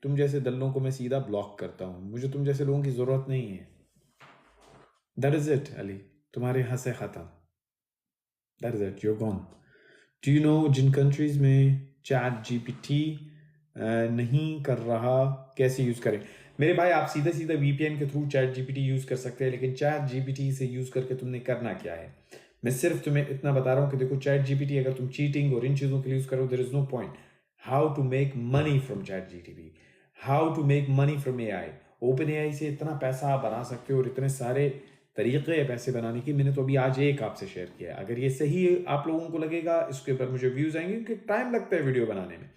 तुम जैसे दल्लों को मैं सीधा ब्लॉक करता हूँ, मुझे तुम जैसे लोगों की ज़रूरत नहीं है। दैट इज़ इट अली, तुम्हारे यहाँ से ख़त्म। That is it, you're gone. Do you know जिन कंट्रीज़ में चैट जीपीटी नहीं कर रहा, कैसे यूज़ करें? मेरे भाई आप सीधा सीधा वीपीएन के थ्रू चैट जीपीटी यूज़ कर सकते हैं, लेकिन चैट जीपीटी से यूज़ करके तुमने करना क्या है? मैं सिर्फ तुम्हें इतना बता रहा हूँ कि देखो, चैट जीपीटी अगर तुम चीटिंग और इन चीज़ों के लिए यूज़ करो, there is no point. How to make money from चैट जीटीपी, how to make money from AI. OpenAI से इतना पैसा आप बना सकते हो और इतने सारे तरीके हैं पैसे बनाने की। मैंने तो अभी आज एक आपसे शेयर किया है। अगर ये सही आप लोगों को लगेगा, इसके ऊपर मुझे व्यूज आएंगे, क्योंकि टाइम लगता है वीडियो बनाने में।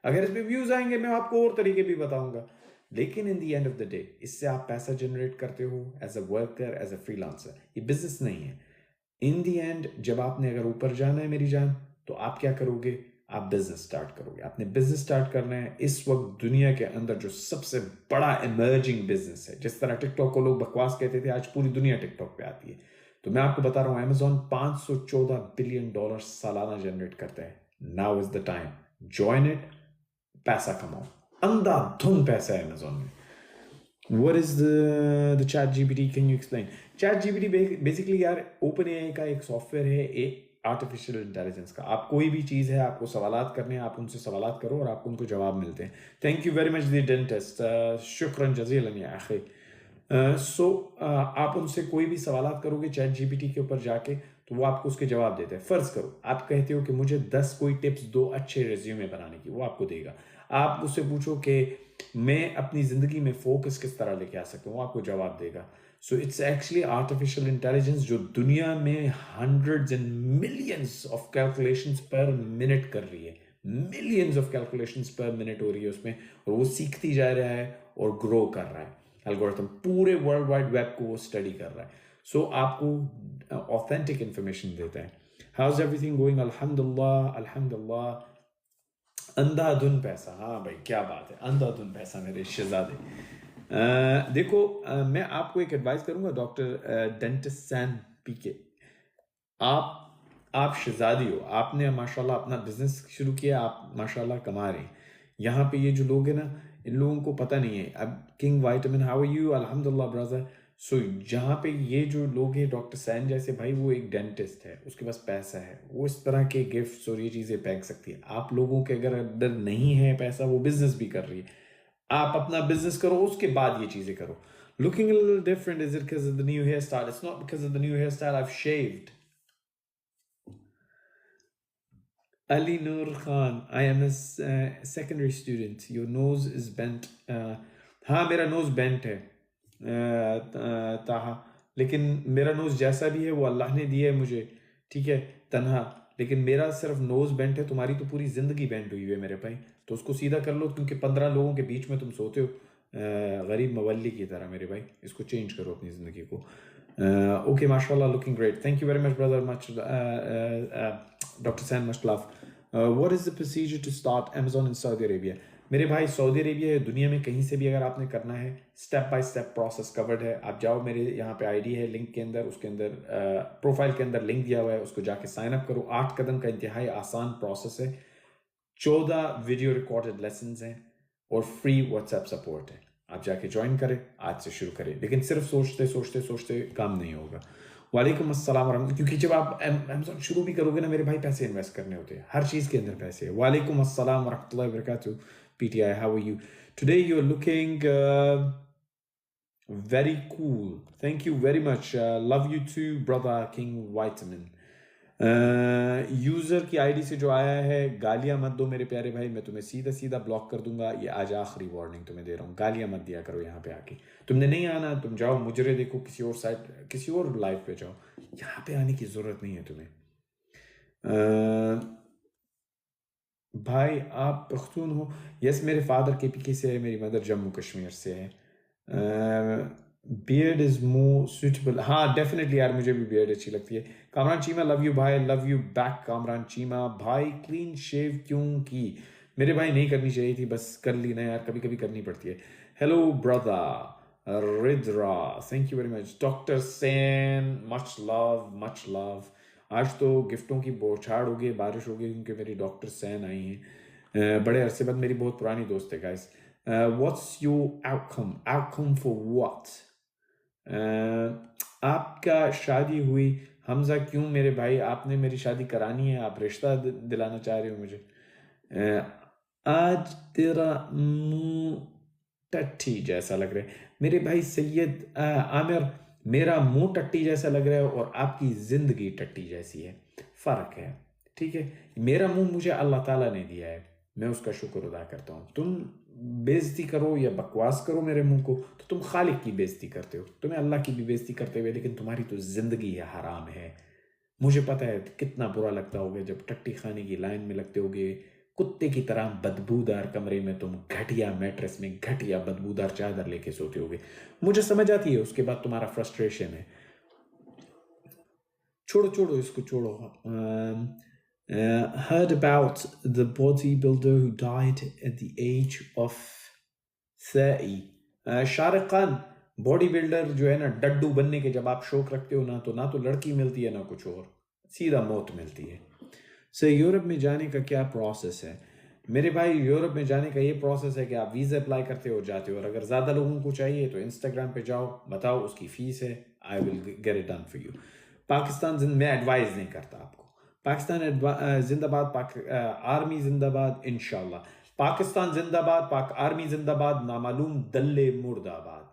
अगर इस पे व्यूज आएंगे, मैं आपको और तरीके भी बताऊंगा। लेकिन in the end of the day, इससे आप पैसा जनरेट करते हो as a worker, as a freelancer. ये बिजनेस नहीं है। इन दी एंड जब आपने अगर ऊपर जाना है मेरी जान, तो आप क्या करोगे? आप बिजनेस स्टार्ट करोगे। आपने बिजनेस स्टार्ट करना है। इस वक्त दुनिया के अंदर जो सबसे बड़ा इमर्जिंग बिजनेस है, जिस तरह टिकटॉक को लोग बकवास कहते थे, आज पूरी दुनिया टिकटॉक पे आती है। तो मैं आपको बता रहा हूं, अमेजॉन $514 बिलियन सालाना जनरेट करता है। Now is the time, join it, पैसा कमाओ। अंधाधुन पैसा है अमेजॉन में। What is the chat GPT? Can you explain? Chat GPT basically यार ओपन एआई का एक सॉफ्टवेयर है, एक आर्टिफिशियल इंटेलिजेंस का। आप कोई भी चीज़ है, आपको सवालात करने हैं, आप उनसे सवालात करो और आपको उनको जवाब मिलते हैं। Thank you very much the dentist, शुक्रन जजीलन या अखी। सो आप उनसे कोई भी सवालात करोगे चैट जीपीटी के ऊपर जाके, तो वो आपको उसके जवाब देते हैं। फर्ज करो आप कहते हो कि मुझे 10 कोई टिप्स दो अच्छे रिज्यूमे बनाने की, वो आपको देगा। आप उससे पूछो कि मैं अपनी जिंदगी में फोकस किस तरह लेके आ सकता हूँ, वो आपको जवाब देगा। So it's actually artificial intelligence जो दुनिया में hundreds and millions of calculations पर मिनट कर रही है। मिलियंस ऑफ कैलकुलेशंस पर मिनट हो रही है उसमें, और वो सीखती जा रहा है और ग्रो कर रहा है। एल्गोरिथम पूरे वर्ल्ड वाइड वेब को वो स्टडी कर रहा है। सो आपको ऑथेंटिक इंफॉर्मेशन देता है। How is everything going? अल्हम्दुलिल्लाह, अल्हम्दुलिल्लाह। अंधाधुन पैसा, हाँ भाई क्या बात है, अंधाधुन पैसा मेरे शहजादे। देखो, मैं आपको एक एडवाइस करूंगा, डॉक्टर डेंटिस्ट सैन पीके। आप शहजादी हो, आपने माशाल्लाह अपना बिजनेस शुरू किया, आप माशाल्लाह कमा रहे हैं। यहाँ पे ये जो लोग हैं ना, इन लोगों को पता नहीं है। अब king vitamin, how are you? अल्हम्दुलिल्लाह ब्रदर। सो जहाँ पे ये जो लोग हैं, डॉक्टर सैन जैसे भाई, वो एक डेंटिस्ट है, उसके पास पैसा है, वो इस तरह के गिफ्ट्स और ये चीज़ें फेंक सकती है। आप लोगों के अगर अंदर नहीं है पैसा, वो बिजनेस भी कर रही है, आप अपना बिजनेस करो, उसके बाद ये चीज़ें करो। Looking a little different, is it because of the new hairstyle? It's not because of the new hairstyle. I've shaved. Ali Nur Khan, I am a secondary student. Your nose is bent. हाँ, मेरा knows bent है ताहा, लेकिन मेरा knows जैसा भी है वो अल्लाह ने दिया है मुझे, ठीक है, तन्हा। लेकिन मेरा सिर्फ नोज बेंट है, तुम्हारी तो पूरी जिंदगी बेंट हुई है मेरे भाई। तो उसको सीधा कर लो, क्योंकि 15 लोगों के बीच में तुम सोते हो गरीब मवल्ली की तरह मेरे भाई। इसको चेंज करो अपनी जिंदगी को। ओके, माशाल्लाह, looking great. Thank you very much brother, much doctor सैन, much love. What is the procedure to start Amazon in Saudi Arabia? मेरे भाई, सऊदी अरेबिया या दुनिया में कहीं से भी अगर आपने करना है, step by step process covered है। आप जाओ, मेरे यहाँ पे आईडी है लिंक के अंदर, उसके अंदर प्रोफाइल के अंदर लिंक दिया हुआ है, उसको जाके साइन अप करो। 8 कदम का इंतहाई आसान प्रोसेस है। 14 वीडियो रिकॉर्डेड लेसन हैं और फ्री व्हाट्सएप सपोर्ट है। आप जाके ज्वाइन करें, आज से शुरू करें। लेकिन सिर्फ सोचते सोचते सोचते काम नहीं होगा। वालेकुम अस्सलाम वरहमतुल्लाह। क्योंकि जब आप अमेज़न शुरू भी करोगे ना मेरे भाई, पैसे इन्वेस्ट करने होते हैं, हर चीज़ के अंदर पैसे है। वालेकुम अस्सलाम वरहमतुल्लाहि वबरकातुहू। PTI, how are you today? You are looking very cool, thank you very much, love you too brother king vitamin. User की आईडी से जो आया है, गालियां मत दो मेरे प्यारे भाई, मैं तुम्हें सीधा सीधा ब्लॉक कर दूंगा। ये आज आखिरी वार्निंग तुम्हें दे रहा हूँ, गालियां मत दिया करो यहाँ पे आके। तुमने नहीं आना, तुम जाओ मुजरे देखो, किसी और साइट, किसी और लाइव पे जाओ, यहाँ पे आने की जरूरत नहीं है तुम्हें। भाई आप पख्तून हो? यस, मेरे फादर केपीके से है, मेरी मदर जम्मू कश्मीर से है। बियर्ड इज मोर सुटेबल, हाँ डेफिनेटली यार, मुझे भी बियर्ड अच्छी लगती है। कामरान चीमा, लव यू भाई, love you back Kamran Cheema भाई। क्लीन शेव क्यों की? मेरे भाई नहीं करनी चाहिए थी, बस कर ली ना यार, कभी कभी करनी पड़ती है। Hello brother Ridra, thank you very much. Doctor Sen, much love, much love. आज तो गिफ्टों की बौछार होगी, बारिश होगी, क्योंकि मेरी डॉक्टर सैन आई हैं। बड़े अरसे बाद, मेरी बहुत पुरानी दोस्त है guys. What's your outcome? Outcome for what? आपका शादी हुई, हमजा क्यों मेरे भाई, आपने मेरी शादी करानी है, आप रिश्ता दिलाना चाह रहे हो मुझे। आज तेरा मुंह टट्टी जैसा लग रहा है मेरे भाई सैयद आमिर, मेरा मुंह टट्टी जैसा लग रहा है और आपकी जिंदगी टट्टी जैसी है, फर्क है। ठीक है, मेरा मुंह मुझे अल्लाह ताला ने दिया है, मैं उसका शुक्र अदा करता हूँ। तुम बेइज्जती करो या बकवास करो मेरे मुंह को तो तुम खालिक की बेइज्जती करते हो, तुम्हें अल्लाह की भी बेइज्जती करते हुए, लेकिन तुम्हारी तो जिंदगी है हराम है। मुझे पता है कितना बुरा लगता होगा जब टट्टी खाने की लाइन में लगते होगे, कुत्ते की तरह बदबूदार कमरे में तुम घटिया मैट्रेस में घटिया बदबूदार चादर लेके सोते होगे। मुझे समझ आती है उसके बाद तुम्हारा फ्रस्ट्रेशन है। छोड़ो छोड़ो इसको छोड़ो। Heard about the bodybuilder who died at the age of 30. Shahrukh Khan body builder जो है ना, डड्डू बनने के जब आप शौक रखते हो ना तो लड़की मिलती है ना कुछ और, सीधा मौत मिलती है। सर यूरोप में जाने का क्या प्रोसेस है? मेरे भाई यूरोप में जाने का ये प्रोसेस है कि आप वीज़ा अप्लाई करते हो जाते हो, और अगर ज़्यादा लोगों को चाहिए तो इंस्टाग्राम पे जाओ, बताओ उसकी फ़ीस है, I will get it done for you. Pakistan मैं एडवाइस नहीं करता आपको। पाकिस्तान जिंदाबाद, आर्मी जिंदाबाद, इंशाल्लाह। पाकिस्तान जिंदाबाद, पाक आर्मी जिंदाबाद, नामालूम दल्ले मुर्दाबाद।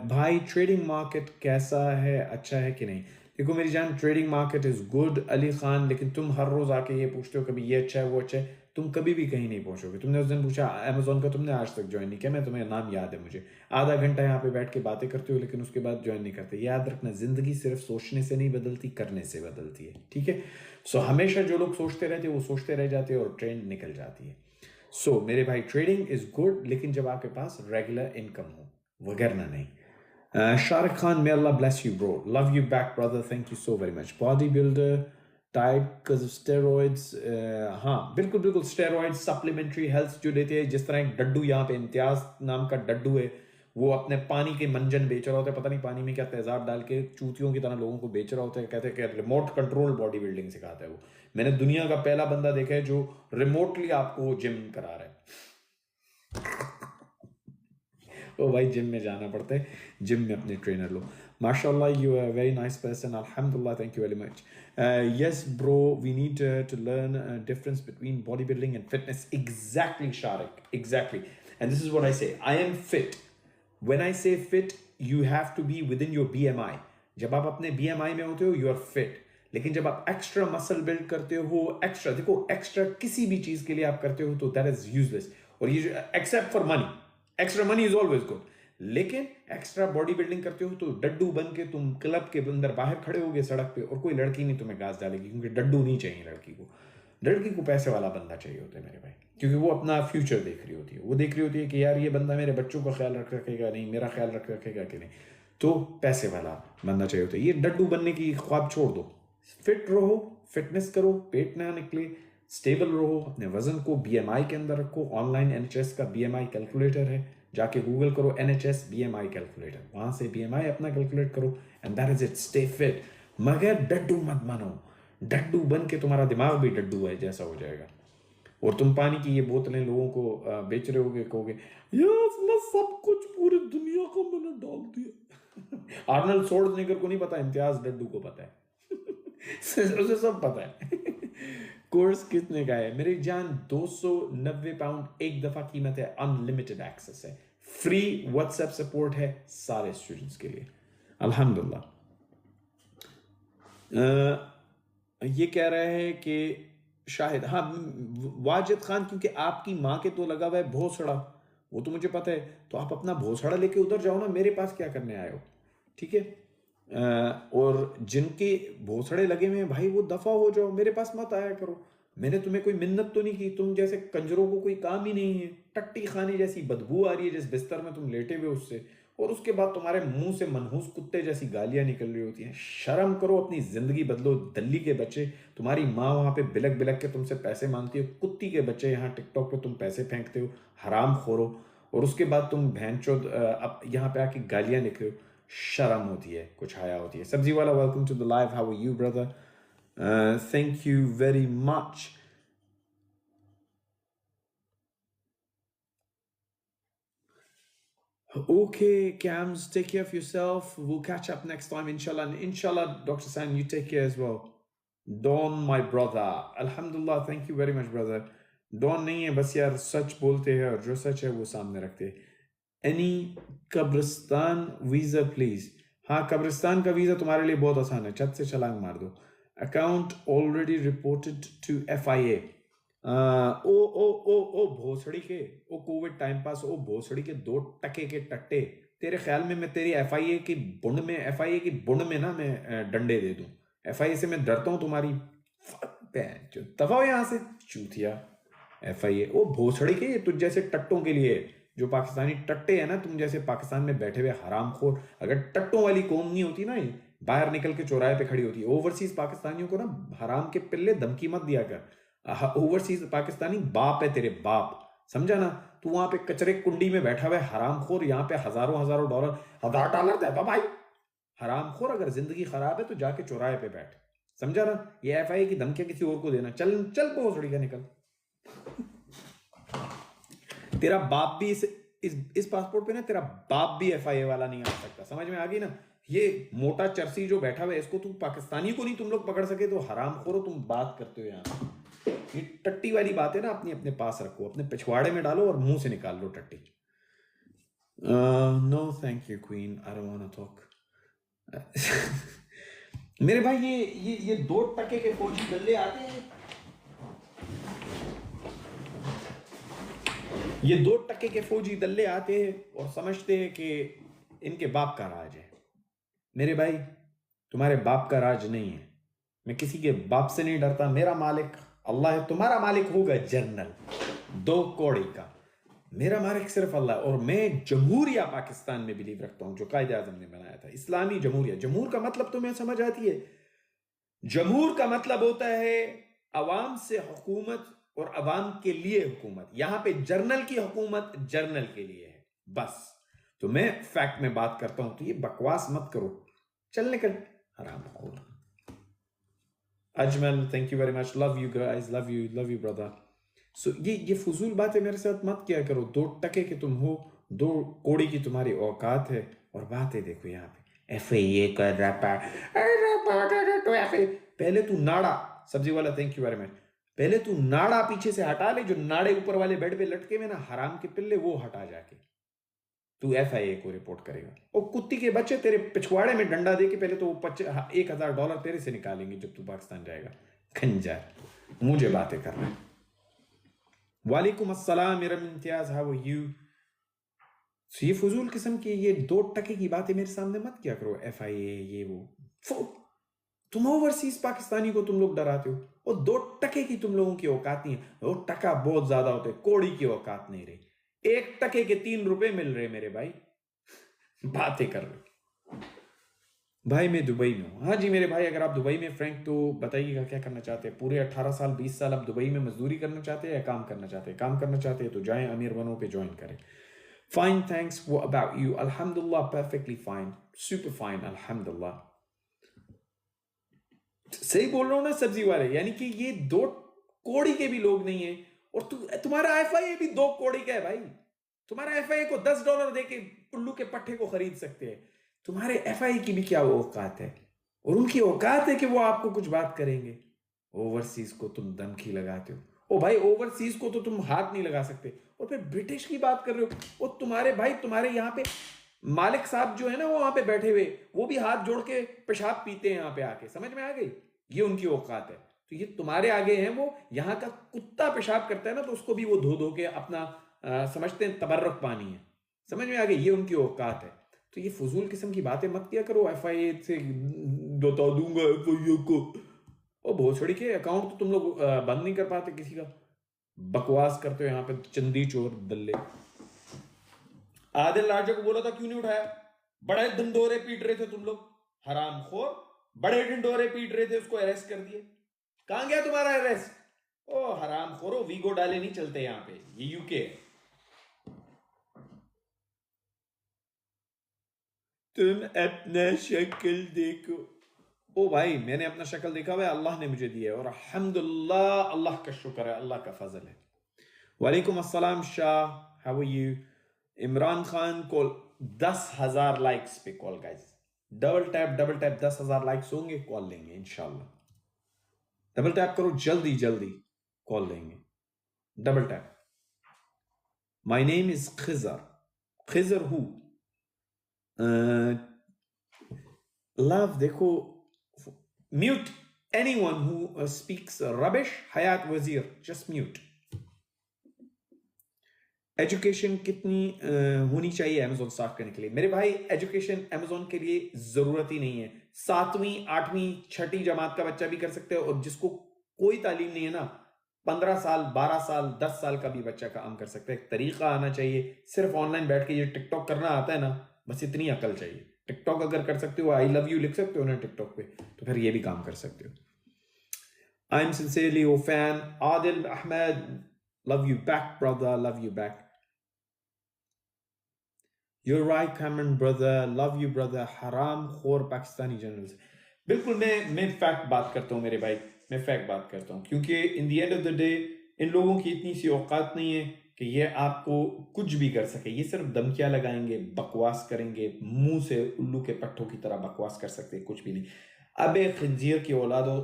भाई ट्रेडिंग मार्केट कैसा है, अच्छा है कि नहीं? देखो मेरी जान, trading market is good Ali Khan, लेकिन तुम हर रोज़ आके ये पूछते हो कभी ये अच्छा है वो अच्छा है, तुम कभी भी कहीं नहीं पहुंचोगे। तुमने उस दिन पूछा अमेजोन का, तुमने आज तक ज्वाइन नहीं किया, मैं तुम्हें नाम याद है मुझे, आधा घंटा यहाँ पे बैठ के बातें करते हो लेकिन उसके बाद ज्वाइन नहीं करते। याद रखना, जिंदगी सिर्फ सोचने से नहीं बदलती, करने से बदलती है। ठीक है, सो हमेशा जो लोग सोचते रहते हैं वो सोचते रह जाते हैं और ट्रेंड निकल जाती है। सो मेरे भाई ट्रेडिंग इज गुड, लेकिन जब आपके पास रेगुलर इनकम हो, वगरना नहीं। Shahrukh Khan, may Allah bless you, bro. Love you back, brother. Thank you so very much. Bodybuilder died because of steroids. हाँ बिल्कुल बिल्कुल, steroids supplementary health जो देते हैं, जिस तरह एक डड्डू यहाँ पे इम्तियाज नाम का डड्डू है, वो अपने पानी के मंजन बेच रहा होता है, पता नहीं पानी में क्या तेजाब डाल के चूतियों की तरह लोगों को बेच रहा होता है। कहते हैं कि रिमोट कंट्रोल बॉडी बिल्डिंग सिखाता है वो। मैंने दुनिया का पहला बंदा देखा है जो रिमोटली आपको जिम करा रहा है। ओ भाई जिम में जाना पड़ता है, जिम में अपने ट्रेनर लो। माशाल्लाह you are very nice person, अल्हम्दुलिल्लाह, thank you very much. Yes bro, we need to learn difference between body building and fitness. Exactly Shariq, exactly, and this is what I say, I am fit. When I say fit, you have to be within your BMI। जब आप अपने BMI में होते हो you are fit, लेकिन जब आप extra muscle build करते हो, एक्स्ट्रा देखो, एक्स्ट्रा किसी भी चीज के लिए आप करते हो तो दैट इज यूजलेस। और ये except for money, extra money is always good, लेकिन एक्स्ट्रा बॉडी बिल्डिंग करते हो तो डड्डू बन के तुम क्लब के अंदर बाहर खड़े होगे सड़क पे, और कोई लड़की नहीं तुम्हें घास डालेगी, क्योंकि डड्डू नहीं चाहिए लड़की को। लड़की को पैसे वाला बंदा चाहिए होता है मेरे भाई, क्योंकि वो अपना फ्यूचर देख रही होती है। वो देख रही होती है कि यार ये बंदा मेरे बच्चों का ख्याल रखेगा नहीं, मेरा ख्याल रखेगा कि नहीं, तो पैसे वाला बंदा चाहिए होता है। ये डड्डू बनने की ख्वाब छोड़ दो, फिट रहो, फिटनेस करो, पेट ना निकले, स्टेबल रहो, अपने वजन को BMI के अंदर रखो। ऑनलाइन NHS का BMI कैलकुलेटर है, जाके गूगल करो NHS BMI कैलकुलेटर, वहां से BMI अपना कैलकुलेट करो, and that is it, stay fit. मगर डड्डू मत बनो, डड्डू बन के तुम्हारा दिमाग भी डड्डू है जैसा हो जाएगा, और तुम पानी की ये बोतलें लोगों को बेच रहे होगे, कहोगे यस मैं सब कुछ पूरी दुनिया को मैंने डाल दिया। आर्नल्ड श्वार्ज़नेगर को नहीं पता, इम्तियाज डड्डू को पता है। उसे सब पता है। कोर्स कितने का है मेरी जान? 290 पाउंड एक दफा कीमत है, अनलिमिटेड एक्सेस है, फ्री व्हाट्सएप सपोर्ट है सारे स्टूडेंट्स के लिए, अल्हम्दुलिल्लाह। ये कह रहे हैं कि शाहिद, हाँ वाजिद खान, क्योंकि आपकी माँ के तो लगा हुआ है भोसड़ा, वो तो मुझे पता है, तो आप अपना भोसड़ा लेके उधर जाओ ना, मेरे पास क्या करने आए हो? ठीक है, और जिनके भोसड़े लगे हुए हैं भाई वो दफा हो जाओ, मेरे पास मत आया करो। मैंने तुम्हें कोई मिन्नत तो नहीं की, तुम जैसे कंजरों को कोई काम ही नहीं है, टट्टी खाने जैसी बदबू आ रही है जिस बिस्तर में तुम लेटे हुए उससे, और उसके बाद तुम्हारे मुंह से मनहूस कुत्ते जैसी गालियां निकल रही होती हैं। शर्म करो, अपनी जिंदगी बदलो, दिल्ली के बच्चे। तुम्हारी माँ वहां पे बिलक बिलक के तुमसे पैसे मांगती हो, कुत्ती के बच्चे यहाँ टिकटॉक पे तुम पैसे फेंकते हो, हराम खोरो, और उसके बाद तुम भैंचोद अब यहाँ पे आके गालियां निकल रहे हो। शर्म होती है, कुछ हया होती है। सब्जी वाला, welcome to the live, how are you brother? Thank you very much. Okay, Cams, take care of yourself. We'll catch up next time, inshallah. And inshallah, Dr. San, you take care as well. Don, my brother. Alhamdulillah, thank you very much, brother. Don नहीं है, बस यार सच बोलते हैं और जो सच है वो सामने रखते हैं. Any कब्रिस्तान वीजा प्लीज. हाँ, कब्रिस्तान का वीजा तुम्हारे लिए बहुत आसान है, छत से छलांग मार दो. Account already reported to FIA. ओ भोसड़ी के, ओ कोविड टाइम पास, ओ भोसड़ी के 2 टके के टट्टे. तेरे ख्याल में मैं तेरी एफआईए की बुंड में ना मैं डंडे दे दूं? एफआईए से मैं डरता हूं तुम्हारी. दफा यहां से चूतिया. एफआईए ओ भोसड़ी के, ये तुझ जैसे टट्टों के लिए, जो पाकिस्तानी टट्टे है ना, तुम जैसे पाकिस्तान में बैठे हुए हरामखोर. अगर टट्टों वाली कौम नहीं होती ना, ये बाहर निकल के चौराहे पे खड़ी होती. ओवरसीज पाकिस्तानियों को ना हराम के पिल्ले धमकी मत दिया कर. ओवरसीज पाकिस्तानी बाप है तेरे बाप, समझा ना? तू वहां पे कचरे कुंडी में बैठा हुआ है हरामखोर, यहाँ पे हजारों हजारों डॉलर, $1000 देता भाई. हरामखोर, अगर जिंदगी खराब है तो जाके चौराहे पे बैठ, समझा ना? ये एफआई की धमकियां किसी और को देना. चल चल भोसड़ी का निकल. तेरा बाप भी इस पासपोर्ट पे ना, तेरा बाप भी एफआईए वाला नहीं आ सकता. समझ में आ गई ना? ये मोटा चर्सी जो बैठा हुआ है, इसको तुम पाकिस्तानी को नहीं तुम लोग पकड़ सके तो हरामखोरो तुम बात करते हो यहाँ. ये टट्टी वाली बात है ना, अपने पास रखो, अपने पिछवाड़े में डालो और मुंह से निकाल लो टट्टी. No thank you queen, I don't want to talk. मेरे भाई, ये 2 टके के फौजी दल्ले आते हैं. ये 2 टके के फौजी दल्ले आते हैं और समझते हैं कि इनके बाप का राज है. मेरे भाई, तुम्हारे बाप का राज नहीं है. मैं किसी के बाप से नहीं डरता. मेरा मालिक अल्लाह है. तुम्हारा मालिक होगा जनरल 2 कौड़ी का. मेरा मालिक सिर्फ अल्लाह है. और मैं जमहूरिया पाकिस्तान में बिलीव रखता हूं, जो कायदे आजम ने बनाया था, इस्लामी जमहूरिया. जमहूर का मतलब तुम्हें समझ आती है? जमहूर का मतलब होता है अवाम से हुकूमत और अवाम के लिए हुकूमत. यहां पे जर्नल की हुकूमत जर्नल के लिए है, बस. तो मैं फैक्ट में बात करता हूं, तो ये बकवास मत करो. चल निकल हरामखोर. Ajmal, thank you very much. Love you guys, love you brother. So ये फजूल बातें मेरे साथ मत किया करो. 2 टके के तुम हो, 2 कौड़ी की तुम्हारी औकात है, और बातें देखो यहाँ पे एफए कर रहा. पहले तू नाड़ा, सब्जी वाला, थैंक यू वेरी मच. पहले तू नाड़ा पीछे से हटा ले, जो नाड़े ऊपर वाले बेड पे लटके में ना हराम के पिल्ले, वो हटा जाके. तू एफआईए को रिपोर्ट करेगा. और कुत्ती के बच्चे, तेरे पिछवाड़े में डंडा दे के पहले तो वो $1000 तेरे से निकालेंगे जब तू पाकिस्तान जाएगा. खंजर, मुझे बातें कर रहा है. वालेकुम अस्सलाम Iram Imtiaz, how are you? ये फजूल किस्म की ये 2 टके की बातें मेरे सामने मत किया करो. एफआईए ये वो, तुम ओवरसीज पाकिस्तानी को तुम लोग डराते हो, और 2 टके की तुम लोगों की औकात नहीं है. वो टका बहुत ज्यादा होते, कौड़ी की औकात नहीं रही. 1 टके के 3 रुपए मिल रहे मेरे भाई. बातें कर रहे भाई. मैं दुबई में हूँ. हाँ जी मेरे भाई, अगर आप दुबई में फ्रैंक, तो बताइएगा क्या करना चाहते हैं. पूरे 18 साल 20 साल आप दुबई में मजदूरी करना चाहते हैं या काम करना चाहते हैं? काम करना चाहते हैं तो जाएं, अमीर बनों पे ज्वाइन करें. Fine, thanks. What about you? अल्हम्दुलिल्लाह, परफेक्टली फाइन, सुपर फाइन, अल्हम्दुलिल्लाह. सही बोल रहा हूँ ना सब्जी वाले? यानी कि ये 2 कौड़ी के भी लोग नहीं है, और तुम्हारा एफआईए भी 2 कौड़ी का है भाई. तुम्हारा एफआईए को $10 दे के उल्लू के पट्टे को खरीद सकते हैं. तुम्हारे एफआईए की भी क्या औकात है, और उनकी औकात है कि वो आपको कुछ बात करेंगे. ओवरसीज को तुम धमकी लगाते हो. ओ भाई, ओवरसीज को तो तुम हाथ नहीं लगा सकते, और फिर ब्रिटिश की बात कर रहे हो. और तुम्हारे भाई, तुम्हारे यहाँ पे मालिक साहब जो है ना, वो वहां पे बैठे हुए, वो भी हाथ जोड़ के पेशाब पीते हैं यहाँ पे आके. समझ में आ गई? ये उनकी औकात है. तो ये तुम्हारे आगे हैं. वो यहाँ का कुत्ता पेशाब करता है ना, तो उसको भी वो धो धो के अपना समझते हैं तबर्रुक पानी है. समझ में आ गई? ये उनकी औकात है. तो ये फजूल किस्म की बातें मत किया करो. एफआईए से बता दूंगा एफआईए को. और भोसड़ी के अकाउंट तो तुम लोग बंद नहीं कर पाते किसी का. बकवास करते हो यहाँ पे चंदी चोर दल्ले. आदिल राजा को बोला था, क्यों नहीं उठाया? बड़े ढिंडोरे पीट रहे थे तुम लोग, हरामखोर. बड़े ढिंडोरे पीट रहे थे, उसको अरेस्ट कर दिए. कहां गया तुम्हारा अरेस्ट? ओ हरामखोरो, वीगो डाले नहीं चलते यहाँ पे, ये यूके. तुम अपना शक्ल देखो. ओ भाई, मैंने अपना शक्ल देखा हुआ है, अल्लाह ने मुझे दिया है, और अल्हम्दुलिल्लाह, अल्लाह का शुक्र है, अल्लाह का फजल है. वालेकुम अस्सलाम Shah, how are you? Imran Khan call 10,000 likes पे call guys, double tap 10,000 likes होंगे कॉल लेंगे इंशाल्लाह। डबल टैप करो जल्दी जल्दी, कॉल लेंगे। Double tap. My name is Khizar. Khizar who love देखो, mute anyone who speaks rubbish. Hayat Wazir just mute. Education कितनी होनी चाहिए अमेजोन स्टार्ट करने के लिए? मेरे भाई एजुकेशन अमेजोन के लिए जरूरत ही नहीं है। 7वीं 8वीं 6ठी जमात का बच्चा भी कर सकते हो, और जिसको कोई तालीम नहीं है ना, 15 साल 12 साल 10 साल का भी बच्चा काम कर सकता है। एक तरीका आना चाहिए। सिर्फ ऑनलाइन बैठ के ये टिकटॉक करना आता है ना, बस इतनी अकल चाहिए। टिकटॉक अगर कर सकते हो, आई लव यू लिख सकते हो ना टिकटॉक पे, तो फिर ये भी काम कर सकते हो। I am sincerely your fan Adil Ahmed, love you back brother, love you back. You're right, Cameron brother, love you brother, हराम खोर पाकिस्तानी जनरल्स। बिल्कुल मैं फैक्ट बात करता हूँ मेरे भाई, मैं फैक्ट बात करता हूँ, क्योंकि इन the end of the day in लोगों की इतनी सी औकात नहीं है कि ये आपको कुछ भी कर सके। ये सिर्फ धमकियां लगाएंगे, बकवास करेंगे, मुंह से उल्लू के पट्टों की तरह बकवास कर सकते, कुछ भी नहीं। अब एक खंजीर की औलादो,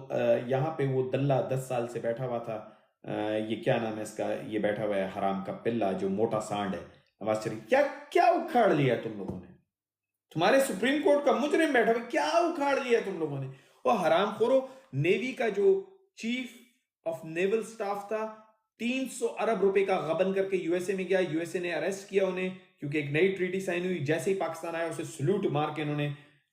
यहाँ पे वो दल्ला 10 साल से बैठा हुआ था, ये क्या नाम है इसका, ये बैठा हुआ है हराम का पिल्ला जो मोटा सांड है, नवाज शरीफ। क्या क्या उखाड़ लिया तुम लोगों ने? तुम्हारे सुप्रीम कोर्ट का मुजरिम बैठा हुआ, क्या उखाड़ लिया तुम लोगों ने? और हराम खोरो, नेवी का जो चीफ ऑफ नेवल स्टाफ था, 300 अरब रुपए का गबन करके यूएसए में गया। यूएसए ने अरेस्ट किया उन्हें, क्योंकि एक नई ट्रीटी साइन हुई। जैसे ही पाकिस्तान आया उसे सल्यूट मार के इन्होंने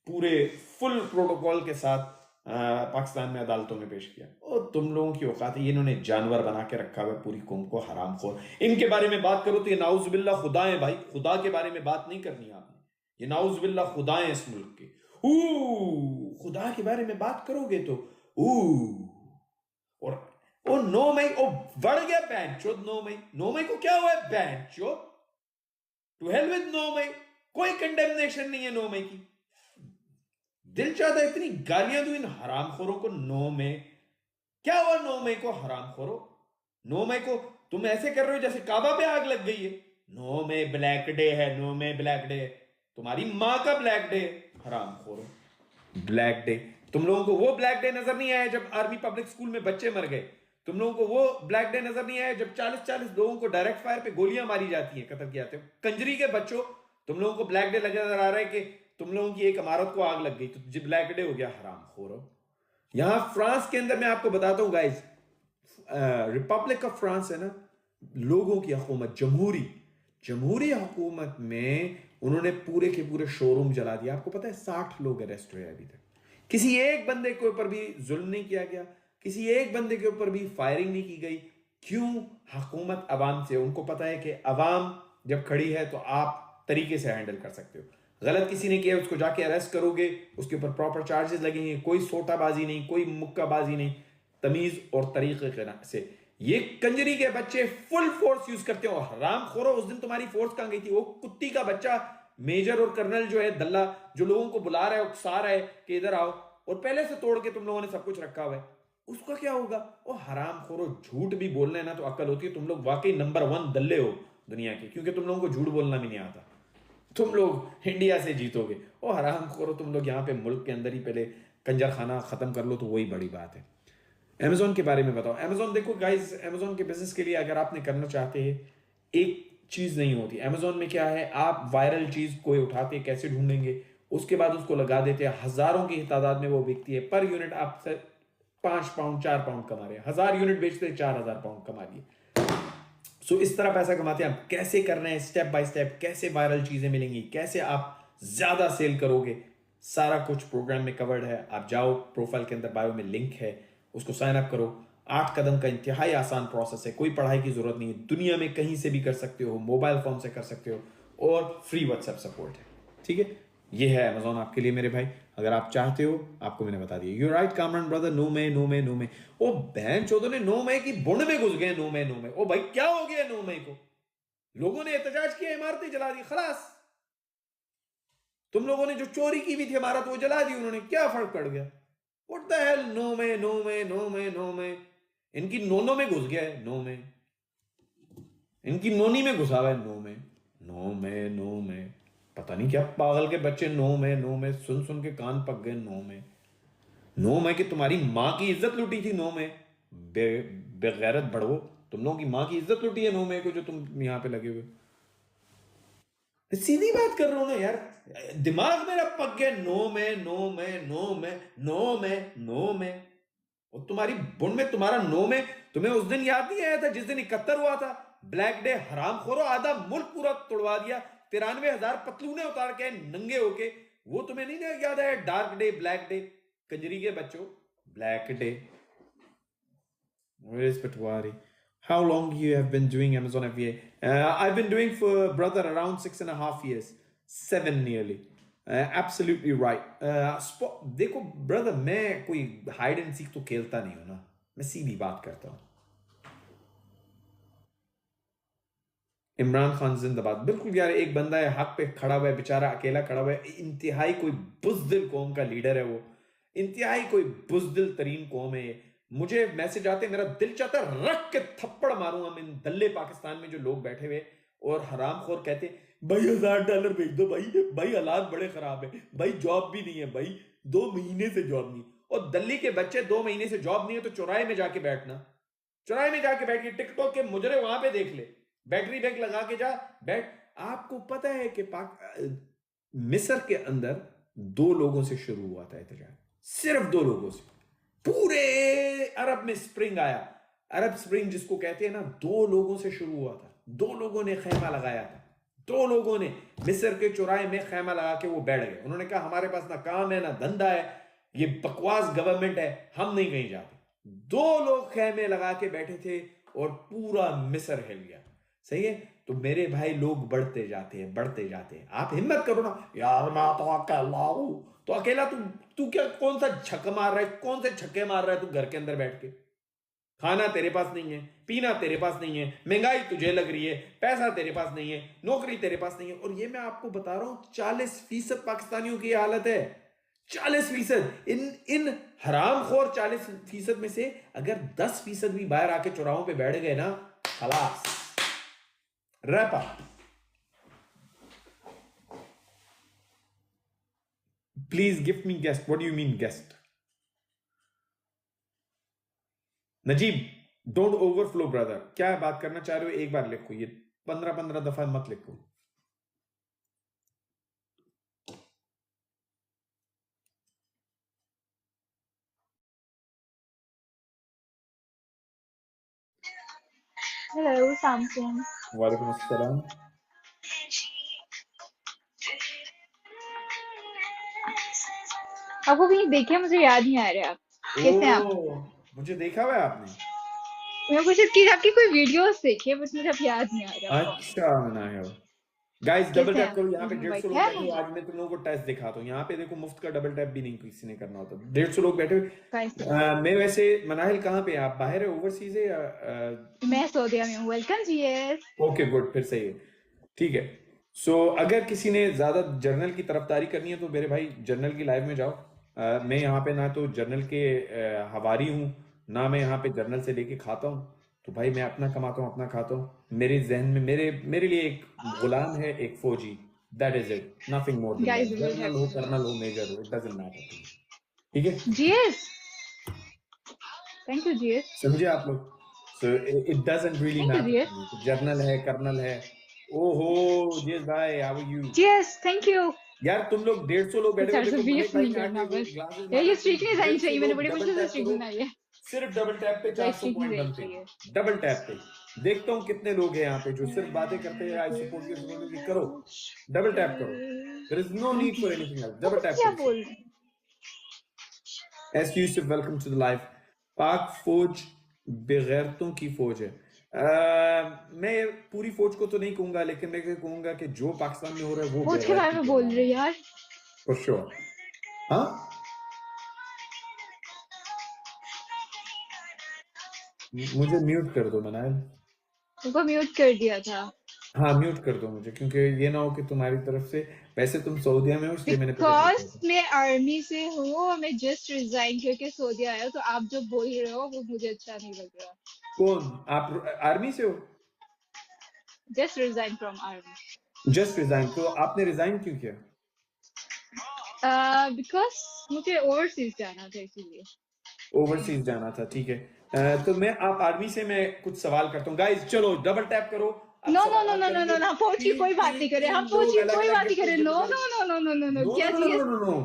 पूरे फुल प्रोटोकॉल के साथ पाकिस्तान में अदालतों में पेश किया। और तुम लोगों की औकात है, इन्होंने जानवर बना के रखा हुआ पूरी कौम को, हराम खोर। इनके बारे में बात करो तो ये नाउजुबिल्ला खुदा है भाई, खुदा के बारे में बात नहीं करनी आपने। ये नाउजुबिल्ला खुदा है इस मुल्क के। खुदा के बारे में बात करोगे तो और ओ 9 मई ओ बढ़ गया बैन चोद। 9 मई को क्या हुआ है बैन चोद? टू हेल विद 9 मई, कोई कंडेमनेशन नहीं है 9 मई की। दिल चाहता है इतनी गालियां दो इन हरामखोरों को। 9 मई क्या हुआ? 9 मई को हरामखोरों, 9 मई को तुम ऐसे कर रहे हो जैसे काबा पे आग लग गई है। 9 मई ब्लैक डे है, 9 मई ब्लैक डे है, तुम्हारी मां का ब्लैक डे हरामखोरों। ब्लैक डे तुम लोगों को वो ब्लैक डे नजर नहीं आया जब आर्मी पब्लिक स्कूल में बच्चे मर गए? तुम लोगों को वो ब्लैक डे नजर नहीं आया जब 40-40 लोगों को डायरेक्ट फायर पे गोलियां मारी जाती हैं, कत्ल किए जाते हो? कंजरी के बच्चों, तुम लोगों को ब्लैक डे नजर आ रहा है कि तुम लोगों की एक इमारत को आग लग गई तो ब्लैक डे हो गया हरामखोरों। यहां फ्रांस के अंदर मैं आपको बताता हूं गाइस, रिपब्लिक ऑफ फ्रांस है ना, लोगों की हुकूमत, जमहूरी हुकूमत में उन्होंने पूरे के पूरे शोरूम जला दिया। आपको पता है 60 लोग अरेस्ट हुए अभी तक। किसी एक बंदे के ऊपर भी जुल्म नहीं किया गया, किसी एक बंदे के ऊपर भी फायरिंग नहीं की गई। क्यों? हुकूमत अवाम से, उनको पता है कि अवाम जब खड़ी है तो आप तरीके से हैंडल कर सकते हो। गलत किसी ने किया उसको जाके अरेस्ट करोगे, उसके ऊपर प्रॉपर चार्जेस लगेंगे, कोई सोटाबाजी नहीं, कोई मुक्काबाजी नहीं, तमीज और तरीके से। ये कंजरी के बच्चे फुल फोर्स यूज करते हो। हराम खोरो, उस दिन तुम्हारी फोर्स कहां गई थी? वो कुत्ती का बच्चा मेजर और कर्नल जो है दल्ला, जो लोगों को बुला रहा है, उकसा रहा है कि इधर आओ, और पहले से तोड़ के तुम लोगों ने सब कुछ रखा हुआ है, उसका क्या होगा? वो हराम खोरो, झूठ भी बोलना है ना तो अकल होती है। तुम लोग वाकई नंबर 1 दल्ले हो दुनिया के, क्योंकि तुम लोगों को झूठ बोलना भी नहीं आता। तुम लोग इंडिया से जीतोगे। ओ हराम खोरो, तुम लोग यहाँ पे मुल्क के अंदर ही पहले कंजर खाना खत्म कर लो तो वही बड़ी बात है। अमेजोन के बारे में बताओ। अमेजोन देखो गाइस, अमेजोन के बिजनेस के लिए अगर आपने करना चाहते हैं, एक चीज नहीं होती अमेजोन में। क्या है, आप वायरल चीज कोई उठाते हैं, कैसे ढूंढेंगे, उसके बाद उसको लगा देते हैं, हजारों की तादाद में वो बिकती है। पर यूनिट आप 5 पाउंड 4 पाउंड कमा रहे हैं, 1000 यूनिट बेचते हैं 4000 पाउंड कमा लिए। सो इस तरह पैसा कमाते हैं। आप कैसे कर रहे हैं, स्टेप बाय स्टेप, कैसे वायरल चीजें मिलेंगी, कैसे आप ज्यादा सेल करोगे, सारा कुछ प्रोग्राम में कवर्ड है। आप जाओ, प्रोफाइल के अंदर बायो में लिंक है, उसको साइन अप करो। 8 कदम का इंतहाई आसान प्रोसेस है, कोई पढ़ाई की जरूरत नहीं है, दुनिया में कहीं से भी कर सकते हो, मोबाइल फोन से कर सकते हो, और फ्री व्हाट्सएप सपोर्ट है। ठीक है, ये है अमेजोन आपके लिए मेरे भाई, अगर आप चाहते हो। आपको मैंने बता दिया। यू राइट कामरान ब्रदर, 9 मई 9 मई 9 मई। ओ बहन चौधरी ने 9 मई की बुंड में घुस गए। 9 मई 9 मई, ओ भाई क्या हो गया 9 मई को? लोगों ने एहतजाज किया, इमारतें जला दी, खलास। तुम लोगों ने जो चोरी की हुई थी इमारत वो जला दी उन्होंने, क्या फर्क पड़ गया? व्हाट द हेल, 9 मई 9 मई 9 मई 9 मई। इनकी नोनों में घुस गया है 9 मई, इनकी नोनी में घुसा हुआ है 9 मई नो में, पता नहीं क्या पागल के बच्चे नो में सुन सुन के कान पक गए। नो में कि तुम्हारी माँ की इज्जत लूटी थी नो में। बेगैरत बड़वो, तुम लोगों की माँ की इज्जत लूटी है नो में को, जो तुम यहाँ पे लगे हुए। सीधी बात कर रहा हूं ना यार, दिमाग मेरा पक गया। नो में और तुम्हारी बुन में तुम्हारा नो में। तुम्हें उस दिन याद नहीं आया था जिस दिन 71 हुआ था, ब्लैक डे? हराम खोरो, आधा मुल्क पूरा तोड़वा दिया, 93,000 पतलूने उतार के नंगे होके। वो तुम्हें नहीं याद आया? Dark day, black day, Kanjari के बच्चों, black day. Where is Patwari? How long you have been doing Amazon FBA? I've been doing for brother around 6.5 years, 7 nearly. Absolutely right. देखो ब्रदर, मैं कोई हाइड एंड सीक तो खेलता नहीं हूं ना, मैं सीधी बात करता हूं। इमरान खान जिंदाबाद। बिल्कुल यार, एक बंदा है हक पे खड़ा हुआ है, बेचारा अकेला खड़ा हुआ है। इंतहाई कोई बुज़दिल कौम का लीडर है वो, इंतहाई कोई बुज़दिल तरीन कौम है। मुझे मैसेज आते, मेरा दिल चाहता है रख के थप्पड़ मारूं हम इन दल्ले पाकिस्तान में जो लोग बैठे हुए और हरामखोर कहते भाई $1000 भेज दो भाई हालात बड़े खराब है भाई, जॉब भी नहीं है भाई, 2 महीने से जॉब नहीं। और दिल्ली के बच्चे 2 महीने से जॉब नहीं है तो चौराहे में जाके बैठना, चौराहे में जाके बैठ के टिकटॉक के मुजरे वहां पे देख ले, बैटरी बैग लगा के जा बैठ। आपको पता है कि मिस्र के अंदर 2 लोगों से शुरू हुआ था एहतजाज, सिर्फ 2 लोगों से। पूरे अरब में स्प्रिंग आया, अरब स्प्रिंग जिसको कहते हैं ना, 2 लोगों से शुरू हुआ था। 2 लोगों ने खैमा लगाया था, 2 लोगों ने मिस्र के चौराहे में खैमा लगा के वो बैठ गए। उन्होंने कहा हमारे पास ना काम है ना धंधा है, ये बकवास गवर्नमेंट है, हम नहीं कहीं जाते। 2 लोग खैमे लगा के बैठे थे और पूरा मिस्र हिल गया। सही है? तो मेरे भाई लोग बढ़ते जाते हैं। आप हिम्मत करो ना यार, मैं तो अकेला हूं। तो अकेला तू क्या, कौन सा छक्का मार रहा है, कौन से छक्के मार रहा है तू घर के अंदर बैठ के? खाना तेरे पास नहीं है, पीना तेरे पास नहीं है, महंगाई तुझे लग रही है, पैसा तेरे पास नहीं है, नौकरी तेरे पास नहीं है। और ये मैं आपको बता रहा हूं 40% पाकिस्तानियों की हालत है। 40%। इन हरामखोर 40% में से अगर 10% भी बाहर आके चौराहों पे बैठ गए ना, खलास, wrap up. Please give me guest. What do you mean guest? Najeeb, don't overflow brother. क्या बात करना चाह रहे हो एक बार लिखो, ये 15 दफा मत लिखो। Hello Samsung. वालेकुम अस्सलाम। आपको कहीं देखे मुझे याद नहीं आ रहा। कैसे हैं आप? मुझे देखा हुआ है आपने? मैं कुछ आपकी कोई वीडियोस देखी है बस मुझे अब याद नहीं आ रहा कौन। अच्छा मनाया। गाइस डबल कैसे टैप हैं? करो, यहाँ पे मैं 150 बैठे लोग हैं बैठे हो। आज मैं तुम लोगों को टेस्ट दिखाता हूँ। यहाँ पे देखो, मुफ्त का डबल टैप भी नहीं किसी ने करना होता। 150 लोग बैठे हुए। कैसे? मैं वैसे, मनाहिल कहाँ पे है? आप बाहर है, ओवरसीज है या मैं सऊदीया में हूँ। Welcome GS. ओके गुड, फिर सही है, ठीक है। सो अगर किसी ने ज्यादा जर्नल की तरफदारी करनी है तो मेरे भाई जर्नल की लाइव में जाओ। मैं यहाँ पे ना तो जर्नल के हवारी हूँ, ना मैं यहाँ पे जर्नल से लेके खाता हूँ। तो भाई मैं अपना कमाता हूँ, अपना खाता हूँ। मेरे जहन में मेरे लिए एक गुलाम है, एक फौजी। That is it, nothing more than guys that. We will general have हो, टू कर्नल हो, मेजर हो, इट डजंट मैटर। ठीक है, जीएस। Thank you GS. समझे आप लोग? So it doesn't really thank you matter GS. To me, general है, colonel है। ओहो जेस भाई, how are you? GS thank you. यार तुम लोग 150 लोग बैठे हुए, सर से देखो मलिक वेस्ट भाई नहीं ने करना आके वो बस। ग्लासेस यार मारा। ये तुम स्ट्रीक नहीं जानी 150 चाहिए, मैंने लोग बड़ी डबल मुश्किल से टैप स्ट्रीक करो, बनाई है। सिर्फ डबल टैप पे गाइस 400 स्ट्रीक नहीं पॉइंट जानी बनते चाहिए। हैं। डबल टैप पे देखता हूँ कितने लोग हैं यहाँ पे जो सिर्फ बातें करते हैं। आई सपोर्ट यू, करो, डबल टैप करो। There is no need for anything else, double tap क्या करो बोल सिर्फ। रहे हैं? S Yusuf, welcome to the live. पाक फौज बेगैरतों की फौज है। मैं पूरी फौज को तो नहीं कहूंगा, लेकिन मैं कहूंगा कि जो पाकिस्तान में हो रहा है वो फौज के बारे बेगैरती में के बोल अलावा रहे है, यार। For sure. हाँ, मुझे म्यूट कर दो मनायल। उनको म्यूट कर दिया था। हाँ म्यूट कर दो मुझे, क्योंकि ये ना हो कि तुम्हारी तरफ से, वैसे तुम सऊदीया में हो इसलिए मैंने तुम्हें बिकॉज देखा था। मैं आर्मी से हूँ और मैं जस्ट रिजाइन करके सऊदी आया हूँ, तो आप जो बोल रहे हो वो मुझे अच्छा नहीं लग रहा। कौन आप? आर्मी से हो? Just resign from army. Just resign, तो आपने रिजाइन क्यों किया? बिकॉज मुझे ओवरसीज जाना था इसीलिए। ओवरसीज जाना था, ठीक है। तो मैं आप आर्मी से मैं कुछ सवाल करता हूँ। गाइस चलो डबल टैप करो, आप नो नो नो सवाल नो नो नो करेंगे। नो, पहुंच की तीन कोई बात तीन नहीं करे, हम तीन पहुंच लोग की अलग कोई अलग बात नहीं करे। Different no different. No no no no no no, no no क्या नो नो नो चाहिए? नो नो,